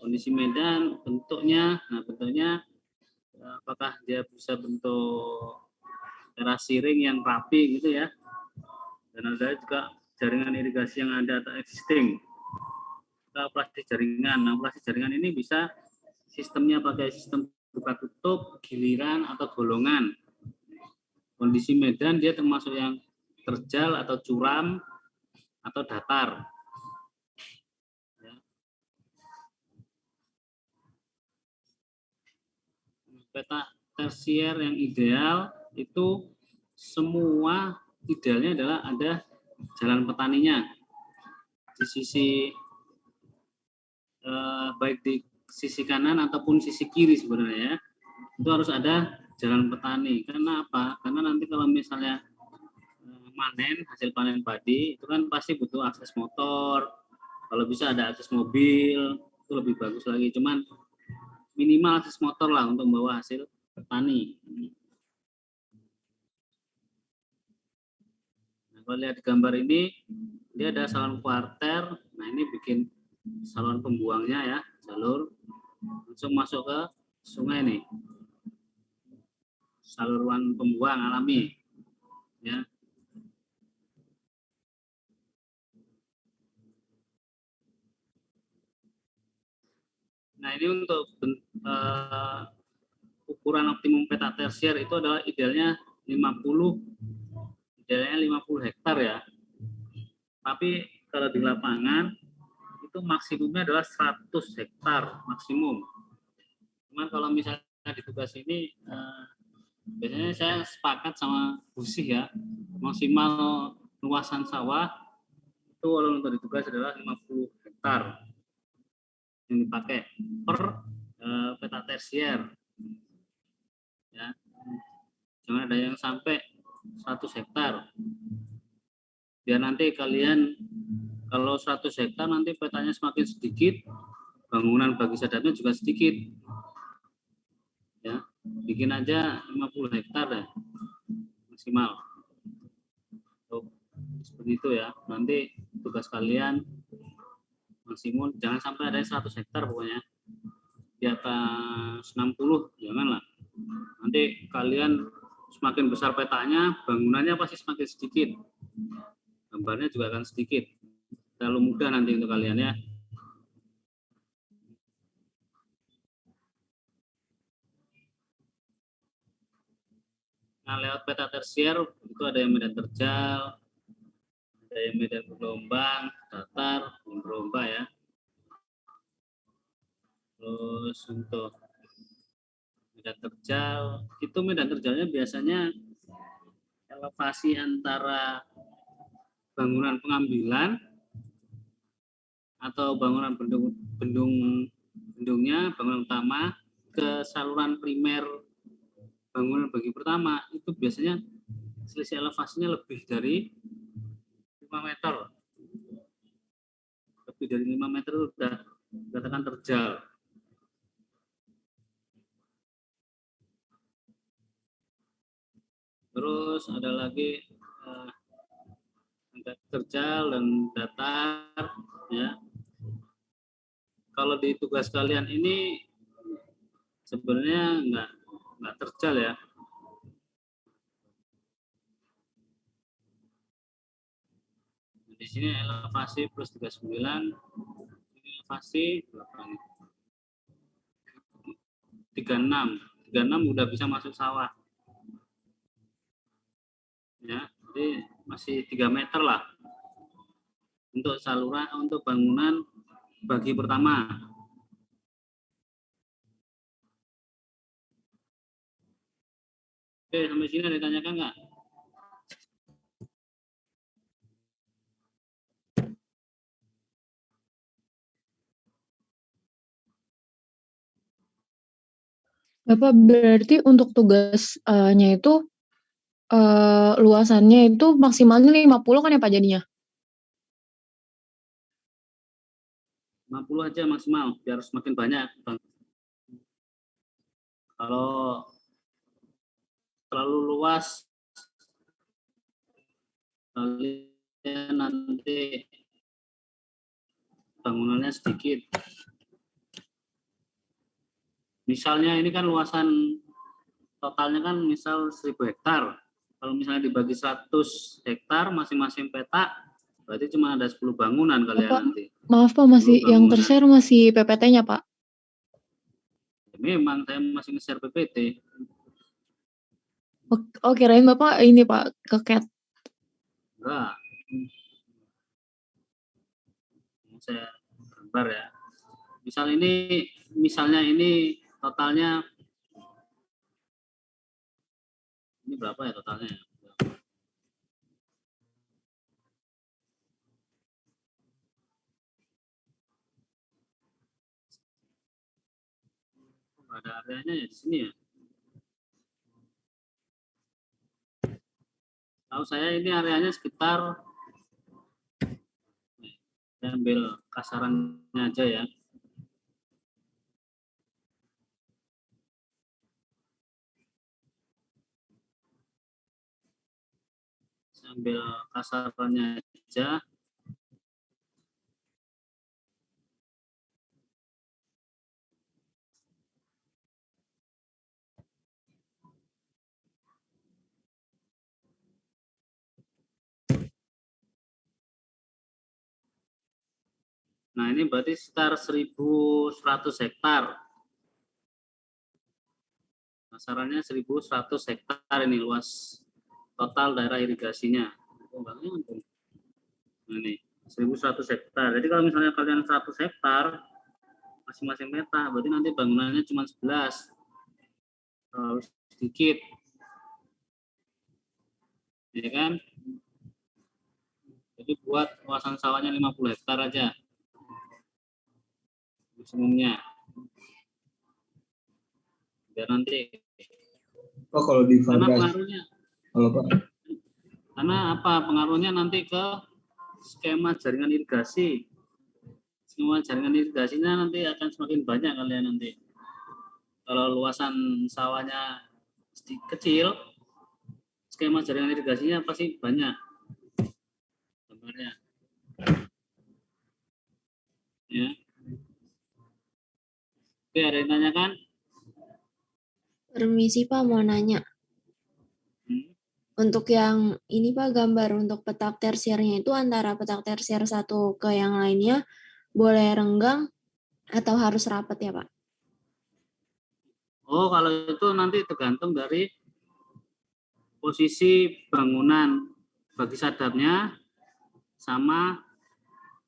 kondisi medan, bentuknya. Nah, bentuknya apakah dia bisa bentuk terasi ring yang rapi gitu ya. Dan ada juga jaringan irigasi yang ada atau existing. Operasi jaringan. Nah, operasi jaringan ini bisa sistemnya pakai sistem buka tutup, giliran atau golongan. Kondisi medan dia termasuk yang terjal atau curam atau datar. Ya. Peta tersier yang ideal itu semua idealnya adalah ada jalan petaninya di sisi baik di sisi kanan ataupun sisi kiri sebenarnya ya. Itu harus ada jalan petani. Karena apa? Karena nanti kalau misalnya manen, hasil panen padi itu kan pasti butuh akses motor. Kalau bisa ada akses mobil itu lebih bagus lagi. Cuman minimal akses motor lah untuk membawa hasil petani. Nah, kalau lihat di gambar ini dia ada saluran kuarter. Nah ini bikin saluran pembuangnya ya, jalur langsung masuk ke sungai nih, saluran pembuang alami ya. Nah ini untuk ukuran optimum peta tersier itu adalah idealnya 50 hektar ya. Tapi kalau di lapangan itu maksimumnya adalah 100 hektar maksimum. Cuman kalau misalnya di tugas ini biasanya saya sepakat sama Busih ya, maksimal luasan sawah itu kalau untuk di tugas adalah 50 hektar yang dipakai per peta tersier. Ya. Jangan ada yang sampai 100 hektar. Biar nanti kalian kalau 100 hektar nanti petanya semakin sedikit, bangunan bagi sadapnya juga sedikit. Ya, bikin aja 50 hektar deh maksimal. Seperti itu ya. Nanti tugas kalian maksimum jangan sampai ada 100 hektar pokoknya. Di atas 60 janganlah. Nanti kalian semakin besar petanya, bangunannya pasti semakin sedikit. Gambarnya juga akan sedikit. Terlalu mudah nanti untuk kalian ya. Nah, lewat peta tersier itu ada yang medan terjal, ada yang medan bergelombang, datar, berlomba ya. Terus untuk medan terjal, itu medan terjalnya biasanya elevasi antara bangunan pengambilan atau bangunan bendung bendungnya, bangunan utama, ke saluran primer bangunan bagi pertama, itu biasanya selisih elevasinya lebih dari 5 meter. Lebih dari 5 meter itu sudah dikatakan terjal. Terus ada lagi terjal dan datar, ya. Kalau di tugas kalian ini sebenarnya nggak terjal ya. Di sini elevasi plus 39, elevasi berapa nih? 36 udah bisa masuk sawah. Ya, jadi masih 3 meter lah untuk saluran, untuk bangunan bagi pertama. Oke, sampai sini ada ditanyakan nggak? Bapak, berarti untuk tugasnya itu luasannya itu maksimalnya 50 kan ya Pak jadinya? 50 aja maksimal, biar semakin banyak. Kalau terlalu luas, kalian nanti bangunannya sedikit. Misalnya ini kan luasan totalnya kan misal 1000 hektar. Kalau misalnya dibagi 100 hektar masing-masing petak, berarti cuma ada 10 bangunan kalian Bapak, nanti. maaf Pak, masih 10 yang bangunan. tershare masih PPT-nya Pak. Memang saya masih nge-share PPT. Oh, kirain Bapak ini Pak, ke CAT. Enggak. Saya gambar ya. Misalnya ini totalnya ini berapa ya totalnya? Ada areanya ya di sini ya. Tahu saya ini areanya sekitar, saya ambil kasarannya aja ya. Saya ambil kasarannya aja. Nah, ini berarti sekitar 1.100 hektar. Kasarannya 1.100 hektar ini luas total daerah irigasinya. Nah, ini 1.100 hektar. Jadi kalau misalnya kalian 100 hektar, masing-masing peta, berarti nanti bangunannya cuma 11. Sedikit. Ya kan? Jadi buat luasan sawahnya 50 hektar aja. Maksimumnya. Biar nanti. Oh, kalau di karena pengaruhnya. Halo Pak. Karena apa? Pengaruhnya nanti ke skema jaringan irigasi. Skema jaringan irigasinya nanti akan semakin banyak kalian nanti. Kalau luasan sawahnya kecil, skema jaringan irigasinya pasti banyak. Gambarnya. Ya. Oke, ada yang tanyakan? Permisi Pak, mau nanya. Untuk yang ini Pak, gambar untuk petak tersiernya itu antara petak tersier satu ke yang lainnya boleh renggang atau harus rapat ya Pak? Oh, kalau itu nanti tergantung dari posisi bangunan bagi sadapnya sama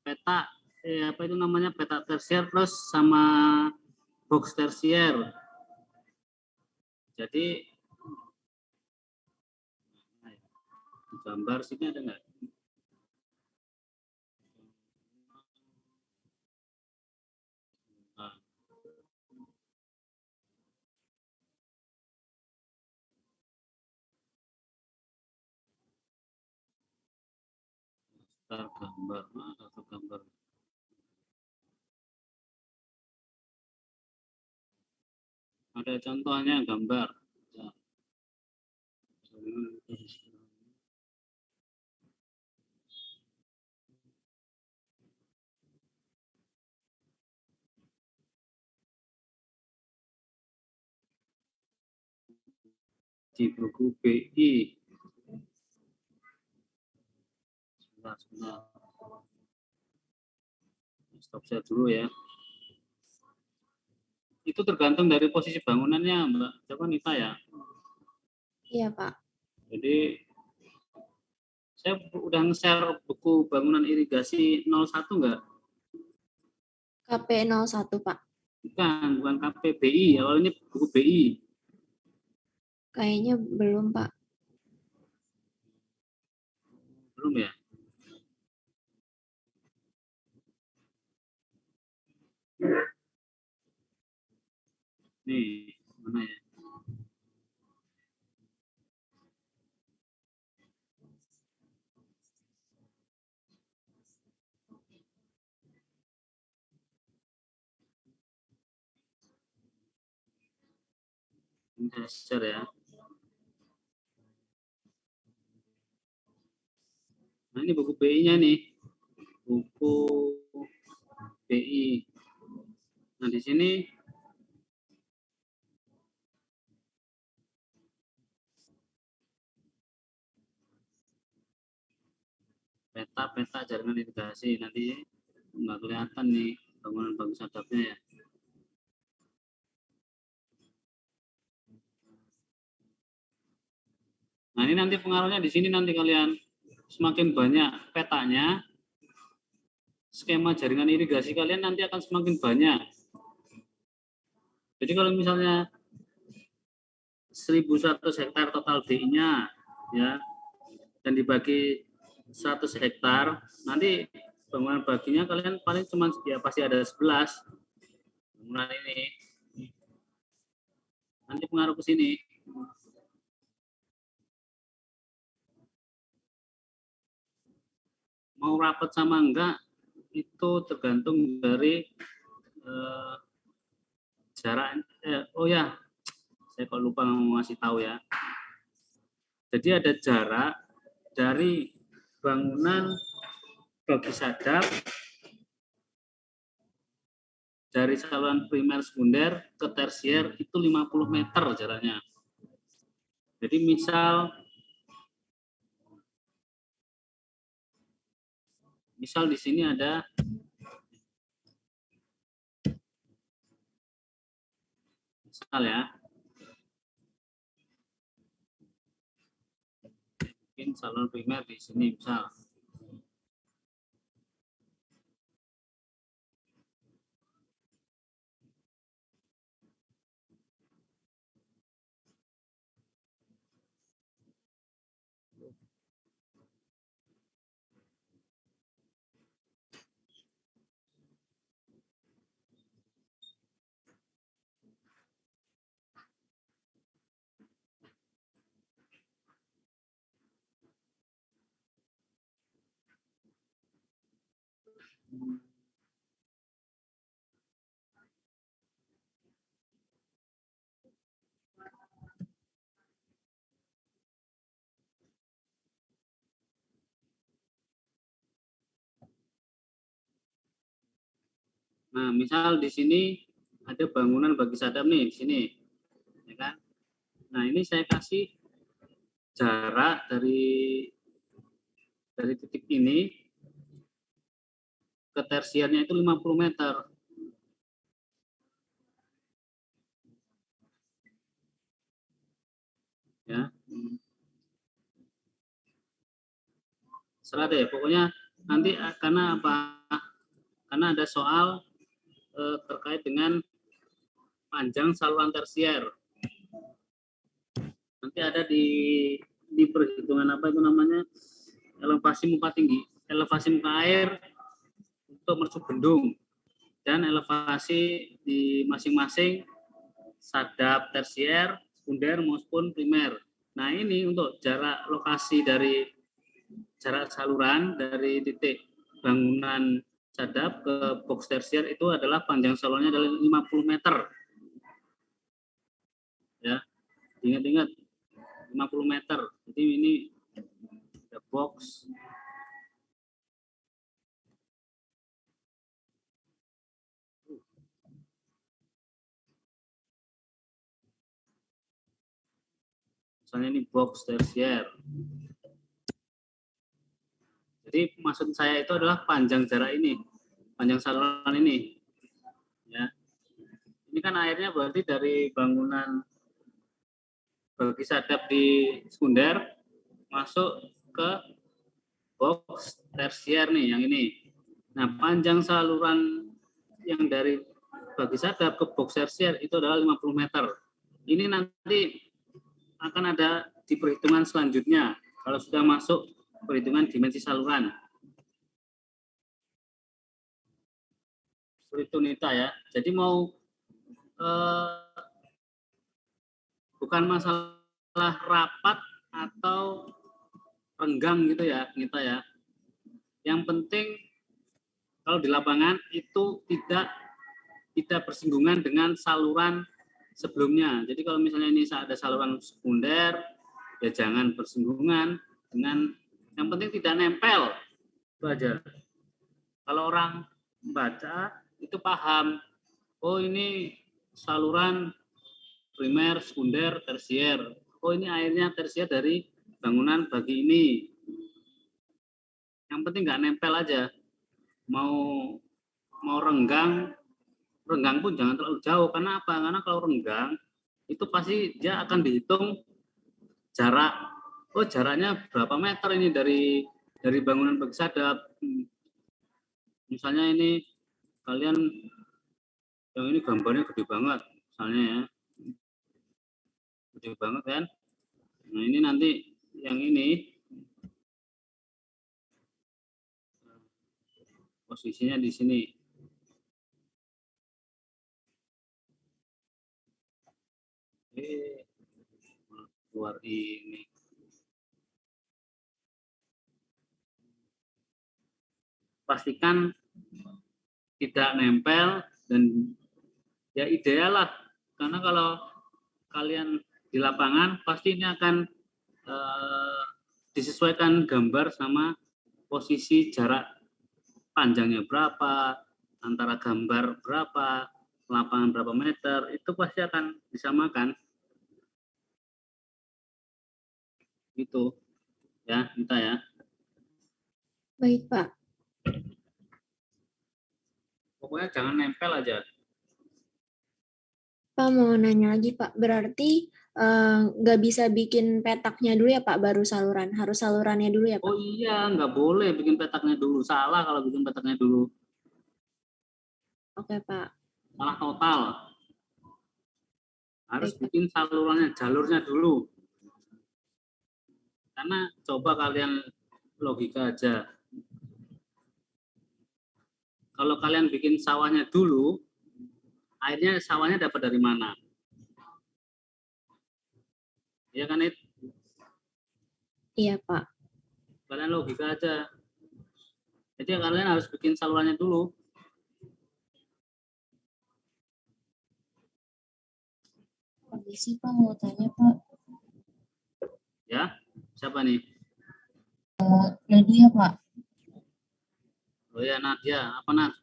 petak apa itu namanya petak tersier plus sama box tersier. Jadi gambar sini ada nggak? Nah, Daftar gambar, daftar gambar. Ada contohnya gambar. Ya. Di buku BI. Sebentar. Stop share dulu ya. Itu tergantung dari posisi bangunannya, Mbak. Coba Nita ya. Iya, Pak. Jadi saya udah nge-share buku bangunan irigasi 01 enggak? KP 01, Pak. Bukan KPBI. Awalnya buku BI. Kayaknya belum, Pak. Belum ya? Nih, mana ya? Ini share ya. Nah, ini buku BI-nya nih. Buku BI. Nah, di sini peta jaringan irigasi. Nanti nggak kelihatan nih bangunan bagus hadapnya ya. Nah, ini nanti pengaruhnya di sini nanti kalian semakin banyak petanya, skema jaringan irigasi kalian nanti akan semakin banyak. Jadi kalau misalnya 1.100 hektar total DI-nya ya, dan dibagi 100 hektar, nanti bangunan baginya kalian paling cuma ya pasti ada 11 bangunan ini. Nanti pengaruh ke sini. Mau rapat sama enggak itu tergantung dari jarak. Oh ya, saya kok lupa mau ngasih tahu ya. Jadi ada jarak dari bangunan bagi sadap dari saluran primer sekunder ke tersier itu 50 meter jaraknya. Jadi misal di sini ada misal ya, mungkin saluran primer di sini misal. Nah, misal di sini ada bangunan bagi sadap nih di sini, ya kan? Nah, ini saya kasih jarak dari titik ini ke tersiernya itu 50 meter. Ya. Serah deh, pokoknya nanti karena apa? Karena ada soal terkait dengan panjang saluran tersier. Nanti ada di perhitungan apa itu namanya, elevasi muka tinggi, elevasi muka air untuk mercuk bendung, dan elevasi di masing-masing sadap tersier, sekunder maupun primer. Nah, ini untuk jarak lokasi dari jarak saluran dari titik bangunan cadap ke box tersier itu adalah panjang salurannya adalah 50 meter. Ya, ingat-ingat 50 meter. Jadi ini ada box. Misalnya ini box tersier. Jadi maksud saya itu adalah panjang jarak ini, panjang saluran ini. Ya. Ini kan airnya berarti dari bangunan bagi sadap di sekunder masuk ke box tersier nih, yang ini. Nah, panjang saluran yang dari bagi sadap ke box tersier itu adalah 50 meter. Ini nanti akan ada di perhitungan selanjutnya kalau sudah masuk perhitungan dimensi saluran. Seperti itu Nita ya. Jadi mau bukan masalah rapat atau renggang gitu ya Nita ya. Yang penting kalau di lapangan itu tidak bersinggungan dengan saluran sebelumnya. Jadi kalau misalnya ini ada saluran sekunder, ya jangan bersinggungan dengan, yang penting tidak nempel, itu aja. Kalau orang membaca itu paham, oh ini saluran primer, sekunder, tersier. Oh ini airnya tersier dari bangunan bagi ini. Yang penting nggak nempel aja. Mau renggang pun jangan terlalu jauh. Karena apa? Karena kalau renggang itu pasti dia akan dihitung jarak. Oh jaraknya berapa meter ini dari bangunan bagi sadap. Misalnya ini kalian yang ini gambarnya gede banget, misalnya ya, gede banget kan. Nah ini nanti yang ini posisinya di sini. Keluar ini. Pastikan tidak nempel dan ya ideal lah, karena kalau kalian di lapangan pasti ini akan disesuaikan gambar sama posisi jarak panjangnya berapa, antara gambar berapa, lapangan berapa meter, itu pasti akan disamakan. Gitu ya Nita ya. Baik Pak. Pokoknya jangan nempel aja. Pak mau nanya lagi Pak, berarti nggak bisa bikin petaknya dulu ya Pak, baru saluran, harus salurannya dulu ya Pak? Oh iya, nggak boleh bikin petaknya dulu, salah kalau bikin petaknya dulu. Oke Pak. Salah total. Harus bikin salurannya, jalurnya dulu. Karena coba kalian logika aja. Kalau kalian bikin sawahnya dulu, airnya sawahnya dapat dari mana? Iya kan itu? Iya Pak. Kalian logika aja. Jadi kalian harus bikin salurannya dulu. Permisi Pak, mau tanya Pak. Ya, siapa nih? Nadia Pak. Oh ya Nadia, apa Nat?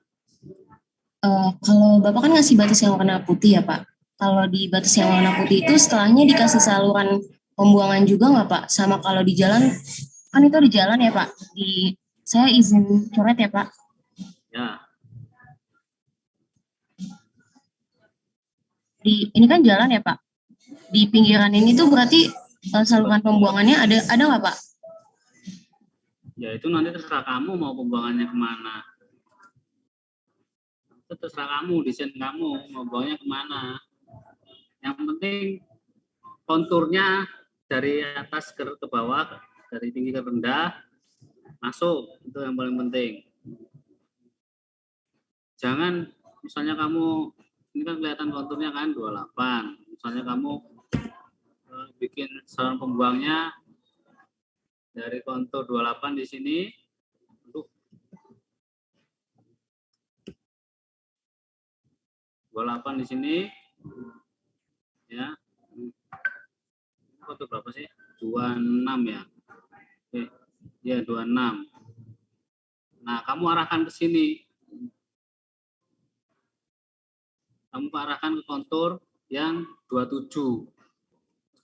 Kalau Bapak kan ngasih batas yang warna putih ya Pak. Kalau di batas yang warna putih itu setelahnya dikasih saluran pembuangan juga nggak Pak? Sama kalau di jalan, kan itu di jalan ya Pak. Saya izin coret ya Pak. Ya. Ini kan jalan ya Pak. Di pinggiran ini tuh berarti saluran pembuangannya ada nggak Pak? Ya itu nanti terserah kamu mau pembuangannya kemana. Itu terserah kamu, desain kamu mau buangnya kemana. Yang penting konturnya dari atas ke bawah, dari tinggi ke rendah, masuk. Itu yang paling penting. Jangan misalnya kamu, ini kan kelihatan konturnya kan 28. Misalnya kamu bikin saluran pembuangnya dari kontur 28 di sini. Aduh. 28 di sini. Ya. Kontur berapa sih? 26 ya. Oke. Ya, 26. Nah, kamu arahkan ke sini. Kamu arahkan ke kontur yang 27.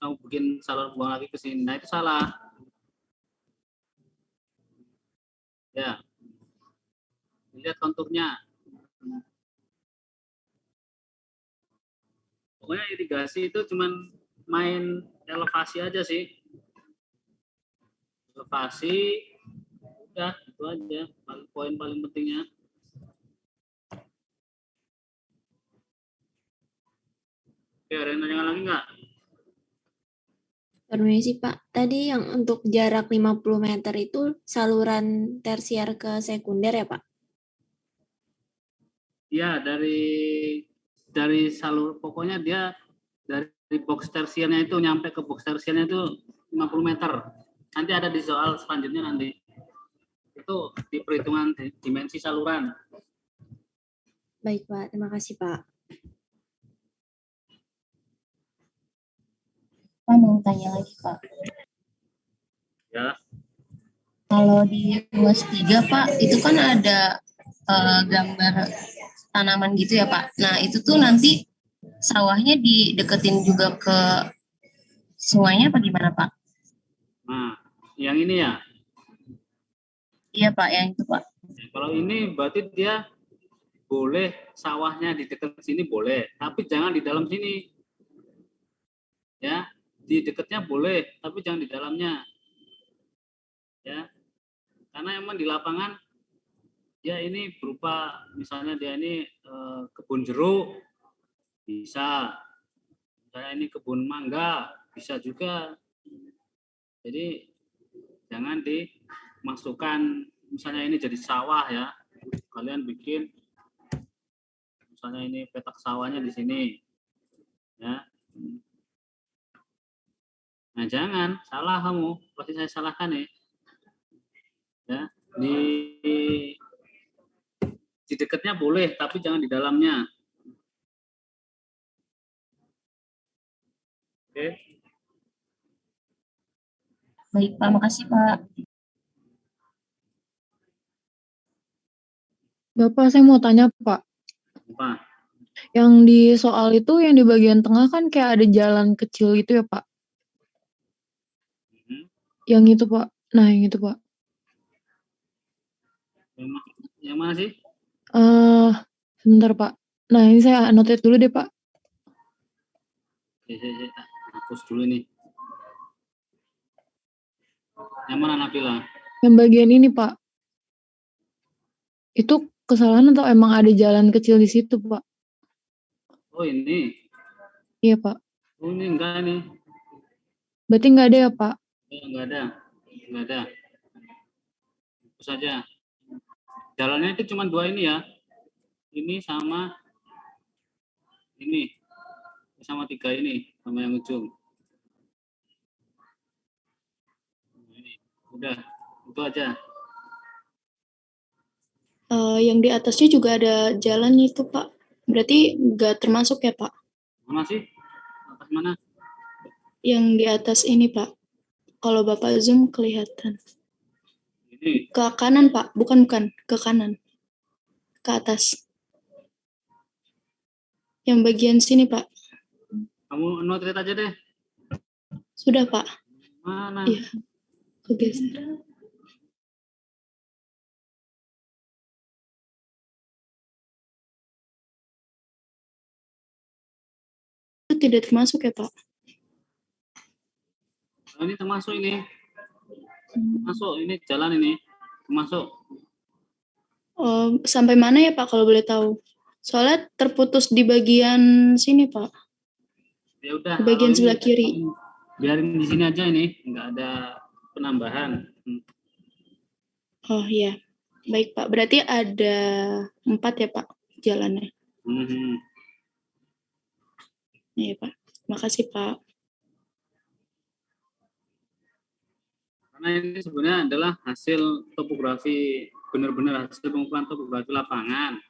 Kamu bikin saluran buang lagi ke sini. Nah, itu salah. Ya. Lihat konturnya. Pokoknya irigasi itu cuman main elevasi aja sih. Elevasi, udah itu aja. Poin paling pentingnya. Oke, ada yang nanya lagi nggak? Permisi Pak, tadi yang untuk jarak 50 meter itu saluran tersier ke sekunder ya Pak? Ya, dari salur, pokoknya dia dari box tersiernya itu nyampe ke box tersiernya itu 50 meter. Nanti ada di soal selanjutnya nanti. Itu di perhitungan dimensi saluran. Baik Pak, terima kasih Pak. Pak mau tanya lagi Pak. Ya. Kalau di ruas 3 Pak, itu kan ada gambar tanaman gitu ya Pak. Nah itu tuh nanti sawahnya dideketin juga ke sungainya apa gimana Pak? Nah, yang ini ya. Iya Pak, yang itu Pak. Kalau ini berarti dia boleh sawahnya di dekat sini boleh, tapi jangan di dalam sini. Ya, di dekatnya boleh, tapi jangan di dalamnya. Ya. Karena emang di lapangan ya ini berupa misalnya dia ini kebun jeruk bisa. Misalnya ini kebun mangga bisa juga. Jadi jangan dimasukkan misalnya ini jadi sawah ya. Kalian bikin misalnya ini petak sawahnya di sini. Ya. Nah, jangan salah kamu, pasti saya salahkan nih. Ya, di dekatnya boleh, tapi jangan di dalamnya. Oke. Baik Pak, makasih Pak. Bapak, saya mau tanya Pak. Apa? Yang di soal itu, yang di bagian tengah kan kayak ada jalan kecil gitu ya Pak? Yang itu Pak. Nah, yang itu Pak. Yang mana sih? Sebentar Pak. Nah, ini saya annotate dulu deh Pak. Saya hapus dulu nih. Yang mana Nabila? Yang bagian ini Pak. Itu kesalahan atau emang ada jalan kecil di situ Pak? Oh ini. Iya Pak. Oh ini enggak nih. Berarti nggak ada ya Pak? Enggak ada. Enggak ada. Itu saja. Jalannya itu cuma dua ini ya. Ini sama ini. Sama tiga ini. Sama yang ujung. Ini. Udah. Itu aja. Yang di atasnya juga ada jalannya itu Pak. Berarti nggak termasuk ya Pak? Mana sih? Atas mana? Yang di atas ini Pak. Kalau Bapak zoom kelihatan. Ini. Ke kanan Pak, bukan. Ke kanan. Ke atas. Yang bagian sini Pak. Kamu note aja deh. Sudah Pak. Mana? Iya. Kegeser. Itu tidak termasuk ya Pak? Oh, ini termasuk ini. Masuk ini jalan ini. Termasuk. Sampai mana ya Pak kalau boleh tahu? Soalnya terputus di bagian sini Pak. Ya udah. Di bagian sebelah kiri. Biarin di sini aja ini. Nggak ada penambahan. Oh iya. Baik Pak. Berarti ada 4 ya Pak jalannya. Iya Pak. Makasih Pak. Karena ini sebenarnya adalah hasil topografi, benar-benar hasil pengumpulan topografi lapangan.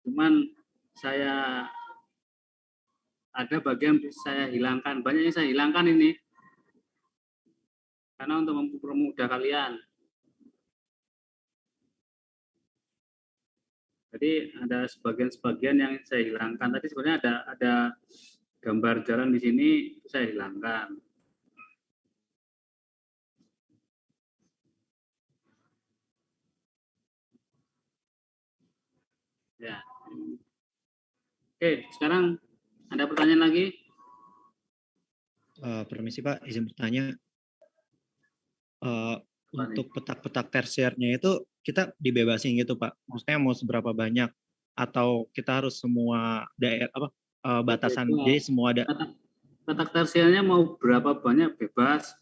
Cuman saya ada bagian saya hilangkan, banyak yang saya hilangkan ini. Karena untuk mempermudah kalian. Jadi ada sebagian-sebagian yang saya hilangkan. Tadi sebenarnya ada gambar jalan di sini, itu saya hilangkan. Ya. Oke, sekarang ada pertanyaan lagi? Permisi Pak, izin bertanya. Untuk petak-petak tersiernya itu kita dibebasin gitu Pak? Maksudnya mau seberapa banyak? Atau kita harus semua daerah batasan? Jadi semua ada. Petak tersiernya mau berapa banyak bebas.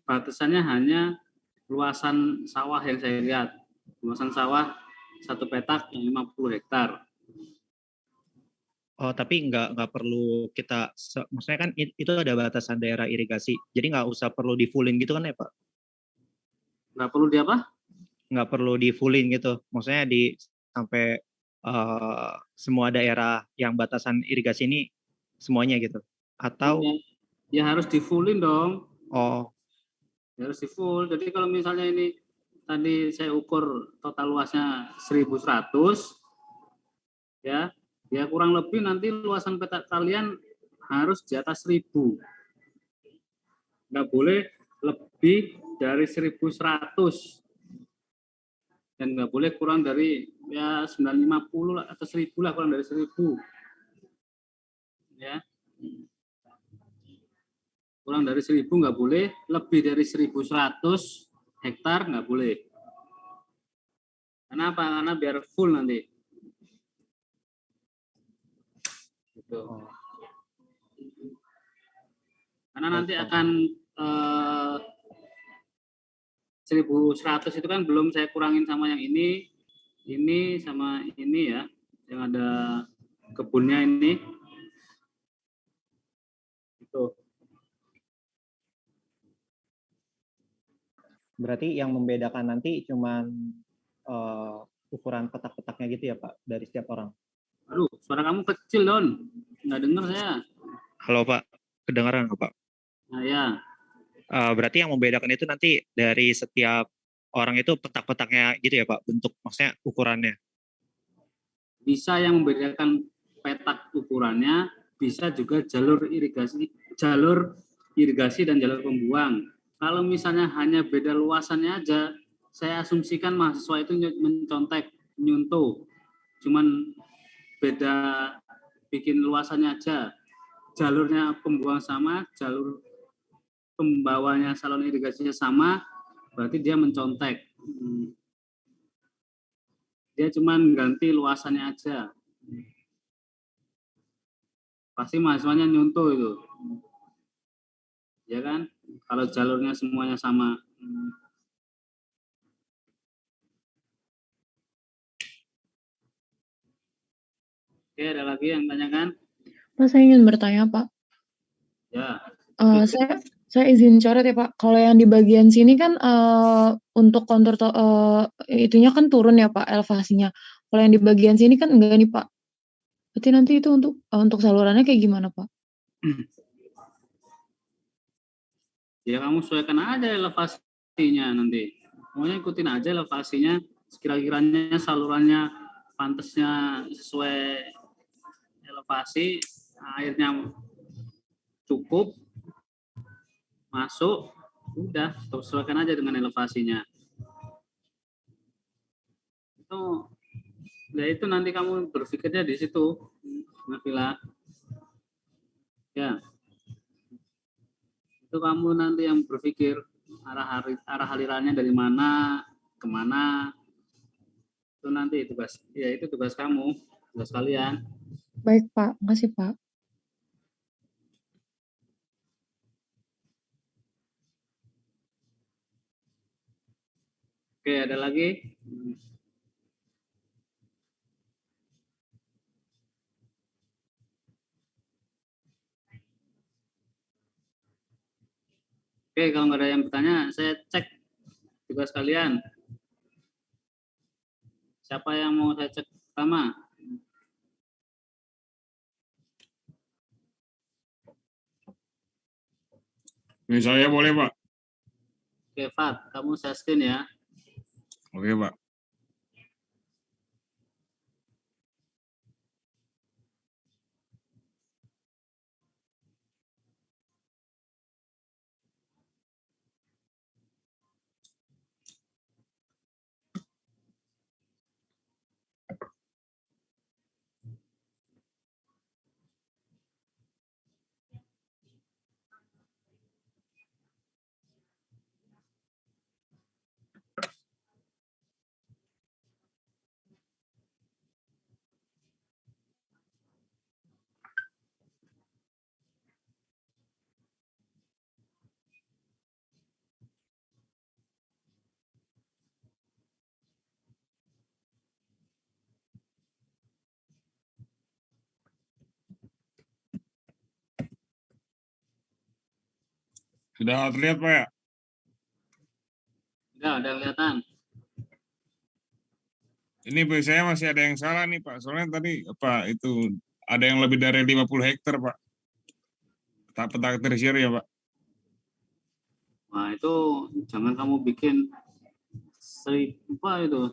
Batasannya hanya luasan sawah yang saya lihat. Luasan sawah satu petak yang 50 hektar. Oh, tapi nggak perlu kita, maksudnya kan itu ada batasan daerah irigasi, jadi nggak usah perlu di fullin gitu kan ya Pak? Nggak perlu di apa? Nggak perlu di fullin gitu, maksudnya di sampai semua daerah yang batasan irigasi ini semuanya gitu, atau? Ya harus di fullin dong. Oh. Ya harus di full. Jadi kalau misalnya ini tadi saya ukur total luasnya 1.100, ya kurang lebih nanti luasan petak kalian harus di atas 1.000. Nggak boleh lebih dari 1.100. Dan nggak boleh kurang dari ya 950 lah, atau 1.000 lah, kurang dari 1.000. Ya. Kurang dari 1.000 nggak boleh, lebih dari 1.100 hektar nggak boleh. Kenapa? Karena biar full nanti. Gitu. Karena nanti akan 1.100 itu kan belum saya kurangin sama yang ini sama ini ya, yang ada kebunnya ini. Itu. Berarti yang membedakan nanti cuman ukuran petak-petaknya gitu ya Pak, dari setiap orang? Aduh, suara kamu kecil Don, nggak dengar saya. Halo Pak, kedengaran nggak Pak? Nah ya. Berarti yang membedakan itu nanti dari setiap orang itu petak-petaknya gitu ya Pak, bentuk maksudnya ukurannya? Bisa yang membedakan petak ukurannya, bisa juga jalur irigasi dan jalur pembuang. Kalau misalnya hanya beda luasannya aja, saya asumsikan mahasiswa itu mencontek, nyuntuh. Cuman beda bikin luasannya aja. Jalurnya pembuang sama, jalur pembawanya saluran irigasinya sama, berarti dia mencontek. Dia cuman ganti luasannya aja. Pasti mahasiswanya nyuntuh itu. Ya kan? Kalau jalurnya semuanya sama. Oke, ada lagi yang tanyakan? Pak, saya ingin bertanya, Pak. Ya. Saya izin coret ya, Pak. Kalau yang di bagian sini kan untuk kontur itunya kan turun ya, Pak, elevasinya. Kalau yang di bagian sini kan enggak nih, Pak. Berarti nanti itu untuk salurannya kayak gimana, Pak? Ya kamu sesuaikan aja elevasinya nanti. Pokoknya ikutin aja elevasinya. Sekira-kiranya salurannya pantasnya sesuai elevasi, airnya cukup masuk, udah sesuaikan aja dengan elevasinya. Itu nanti kamu berpikirnya di situ, Nabila. Ya, itu kamu nanti yang berpikir arah alirannya dari mana kemana. Itu nanti tugas, ya itu tugas kamu, tugas kalian. Baik Pak, makasih Pak. Oke, ada lagi? Oke, kalau nggak ada yang bertanya, saya cek tugas kalian. Siapa yang mau saya cek pertama? Ini saya boleh, Pak? Oke, Fat, kamu saya screen ya. Oke, Pak. Sudah terlihat, Pak ya? Enggak, ada kelihatan. Ini saya masih ada yang salah nih, Pak. Soalnya tadi apa itu ada yang lebih dari 50 hektar, Pak. Petak tersier ya, Pak. Nah, itu jangan kamu bikin 111.000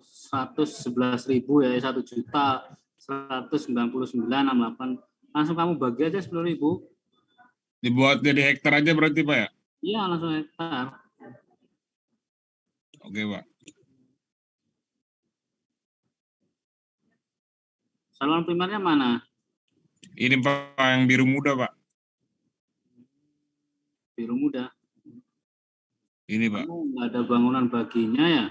ya, 1.199.68. Langsung kamu bagi aja 10.000. Dibuat jadi hektar aja berarti, Pak ya? Iya, langsung hektar. Oke, Pak. Saluran primernya mana? Ini Pak yang biru muda, Pak. Biru muda. Ini, Pak. Kamu nggak ada bangunan baginya ya?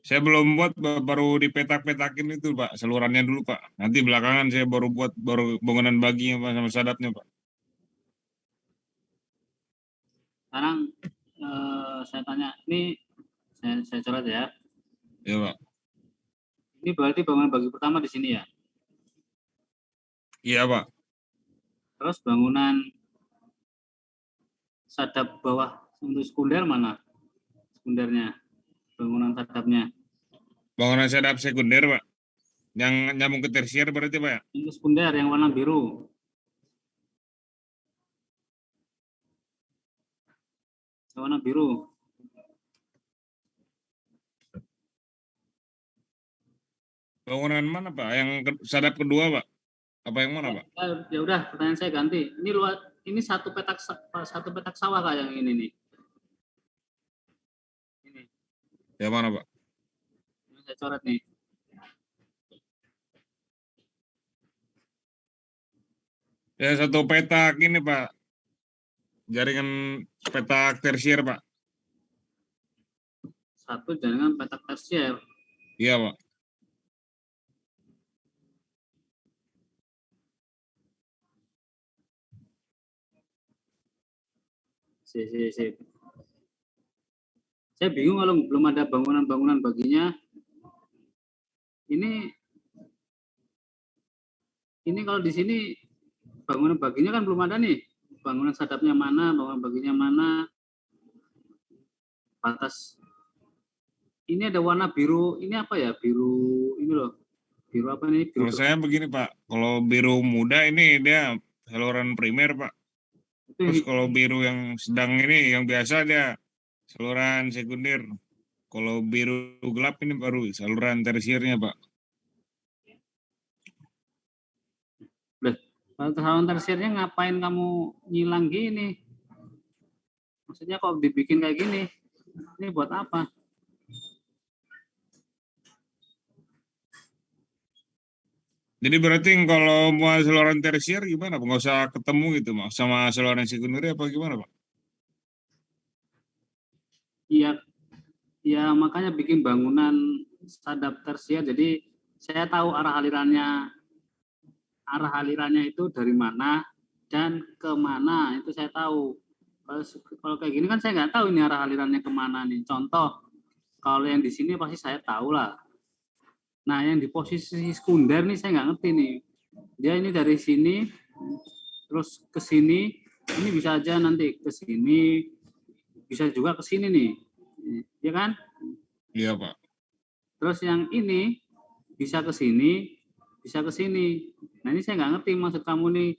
Saya belum buat, baru dipetak-petakin itu, Pak. Salurannya dulu, Pak. Nanti belakangan saya baru buat bangunan baginya, Pak, sama sadapnya, Pak. Sekarang saya tanya, ini saya coret ya. Iya, Pak. Ini berarti bangunan bagi pertama di sini ya? Iya, Pak. Terus bangunan sadap bawah untuk sekunder mana? Sekundernya, bangunan sadapnya. Bangunan sadap sekunder, Pak. Yang nyambung ke tersier berarti, Pak ya? Ini sekunder yang warna biru. Yang warna biru. Bangunan mana, Pak? Yang sadap kedua, Pak? Apa yang mana, Pak? Ya udah, pertanyaan saya ganti. Ini satu petak sawah kah yang ini nih? Ini. Yang mana, Pak? Ini saya coret nih. Ya, satu petak ini, Pak. Jaringan petak tersier, Pak. Satu jaringan petak tersier. Iya, Pak. Sip. Saya bingung kalau belum ada bangunan-bangunan baginya. Ini kalau di sini bangunan baginya kan belum ada nih. Bangunan sadapnya mana, bangunan baginya mana. Batas. Ini ada warna biru. Ini apa ya? Biru ini loh. Biru apa nih? Biru. Kalau saya begini, Pak. Kalau biru muda ini dia saluran primer, Pak. Terus kalau biru yang sedang ini, yang biasa dia saluran sekunder. Kalau biru gelap ini baru saluran tersiernya, Pak. Saluran tersiernya ngapain kamu nyilang gini? Maksudnya kok dibikin kayak gini? Ini buat apa? Jadi berarti kalau mau saluran tersier gimana, Pak? Nggak usah ketemu gitu, Pak, sama saluran sekunder apa gimana, Pak? Iya, makanya bikin bangunan sadap tersier. Jadi saya tahu arah alirannya itu dari mana dan kemana, itu saya tahu. Kalau kayak gini kan saya nggak tahu ini arah alirannya kemana nih. Contoh, kalau yang di sini pasti saya tahu lah. Nah, yang di posisi sekunder nih saya nggak ngerti nih. Dia ini dari sini, terus ke sini, ini bisa aja nanti ke sini, bisa juga ke sini nih, ya kan? Iya Pak. Terus yang ini bisa ke sini, bisa ke sini. Nah ini saya nggak ngerti maksud kamu nih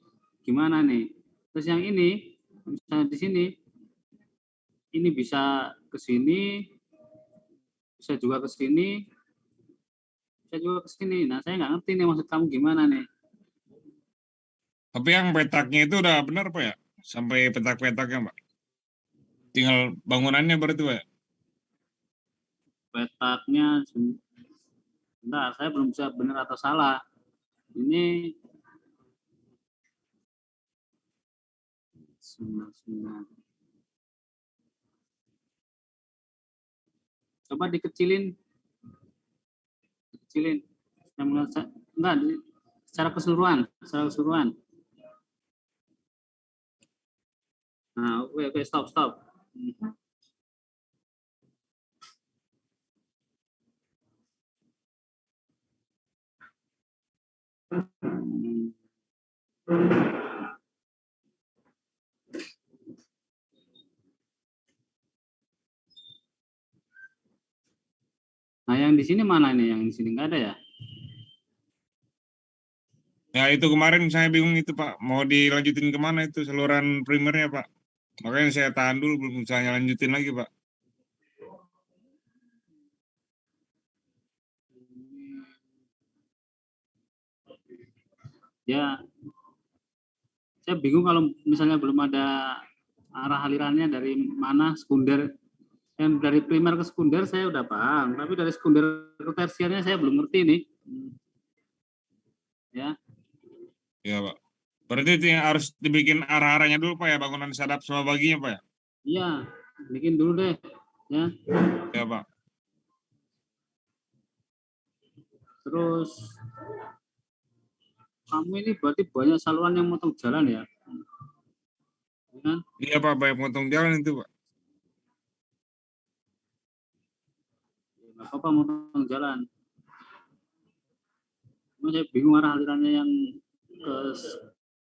gimana nih. Terus yang ini, misalnya di sini, ini bisa ke sini, bisa juga ke sini, bisa juga ke sini. Nah saya nggak ngerti nih maksud kamu gimana nih. Tapi yang petaknya itu udah benar Pak ya? Sampai petak-petaknya Pak? Tinggal bangunannya berarti Pak ya? Petaknya, bentar, saya belum bisa benar atau salah. Ini coba dikecilin, enggak, secara keseluruhan, Nah, oke, stop. Nah, yang di sini mana nih? Yang di sini nggak ada ya? Ya itu kemarin saya bingung itu Pak. Mau dilanjutin kemana itu saluran primernya Pak? Makanya saya tahan dulu, belum bisa lanjutin lagi Pak. Ya, saya bingung kalau misalnya belum ada arah alirannya dari mana sekunder. Yang dari primer ke sekunder saya udah paham, tapi dari sekunder ke tersiernya saya belum ngerti nih. Ya. Iya Pak. Berarti itu yang harus dibikin arah-arahnya dulu Pak ya, bangunan sadap sama baginya Pak ya? Iya, bikin dulu deh. Ya. Ya Pak. Terus kamu ini berarti banyak saluran yang motong jalan ya? Iya Pak, banyak motong jalan itu Pak. Nggak apa-apa motong jalan. Cuma saya bingung arah alirannya yang ke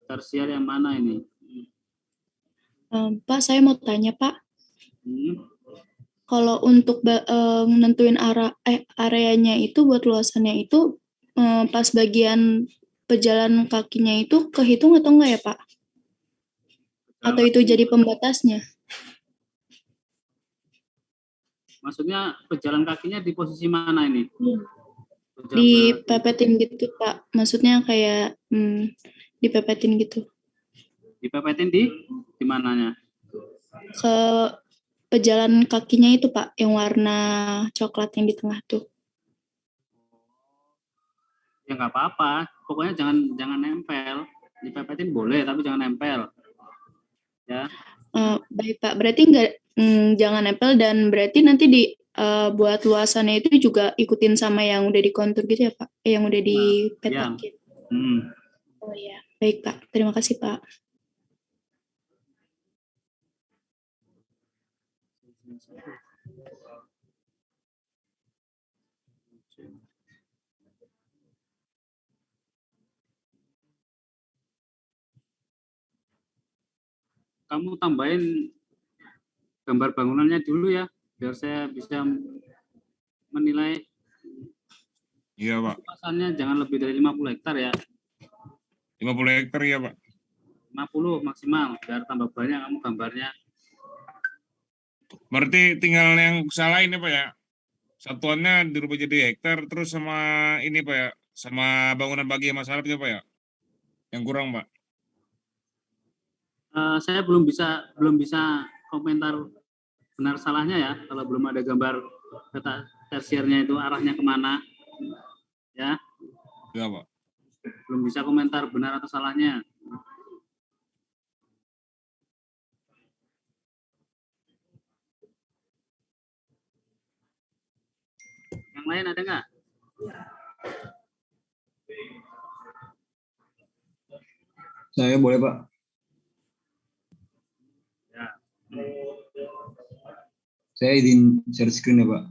tersier yang mana ini. Pak, saya mau tanya Pak. Kalau untuk nentuin areanya itu buat luasannya itu pas bagian pejalan kakinya itu kehitung atau enggak ya Pak? Atau itu jadi pembatasnya? Maksudnya pejalan kakinya di posisi mana ini? Dipepetin gitu Pak. Maksudnya kayak dipepetin gitu. Dipepetin di mananya? Ke pejalan kakinya itu Pak, yang warna coklat yang di tengah tuh. Ya nggak apa-apa, pokoknya jangan nempel. Dipepetin boleh, tapi jangan nempel. Ya. Baik Pak, berarti jangan nempel dan berarti nanti buat luasannya itu juga ikutin sama yang udah dikontur gitu ya Pak? Yang udah dipetakin. Oh ya, baik Pak. Terima kasih Pak. Kamu tambahin gambar bangunannya dulu ya, biar saya bisa menilai. Iya Pak. Luasannya jangan lebih dari 50 hektar ya. 50 hektar ya Pak. 50 maksimal, biar tambah banyak kamu gambarnya. Berarti tinggal yang salah ini Pak ya. Satuannya dirubah jadi hektar, terus sama ini Pak ya, sama bangunan bagi masalah itu Pak ya. Yang kurang Pak. Saya belum bisa komentar benar salahnya ya, kalau belum ada gambar peta tersiernya itu arahnya kemana, ya. Ya Pak. Belum bisa komentar benar atau salahnya. Yang lain ada nggak? Saya boleh Pak. Ya. Saya izin share screen ya Pak.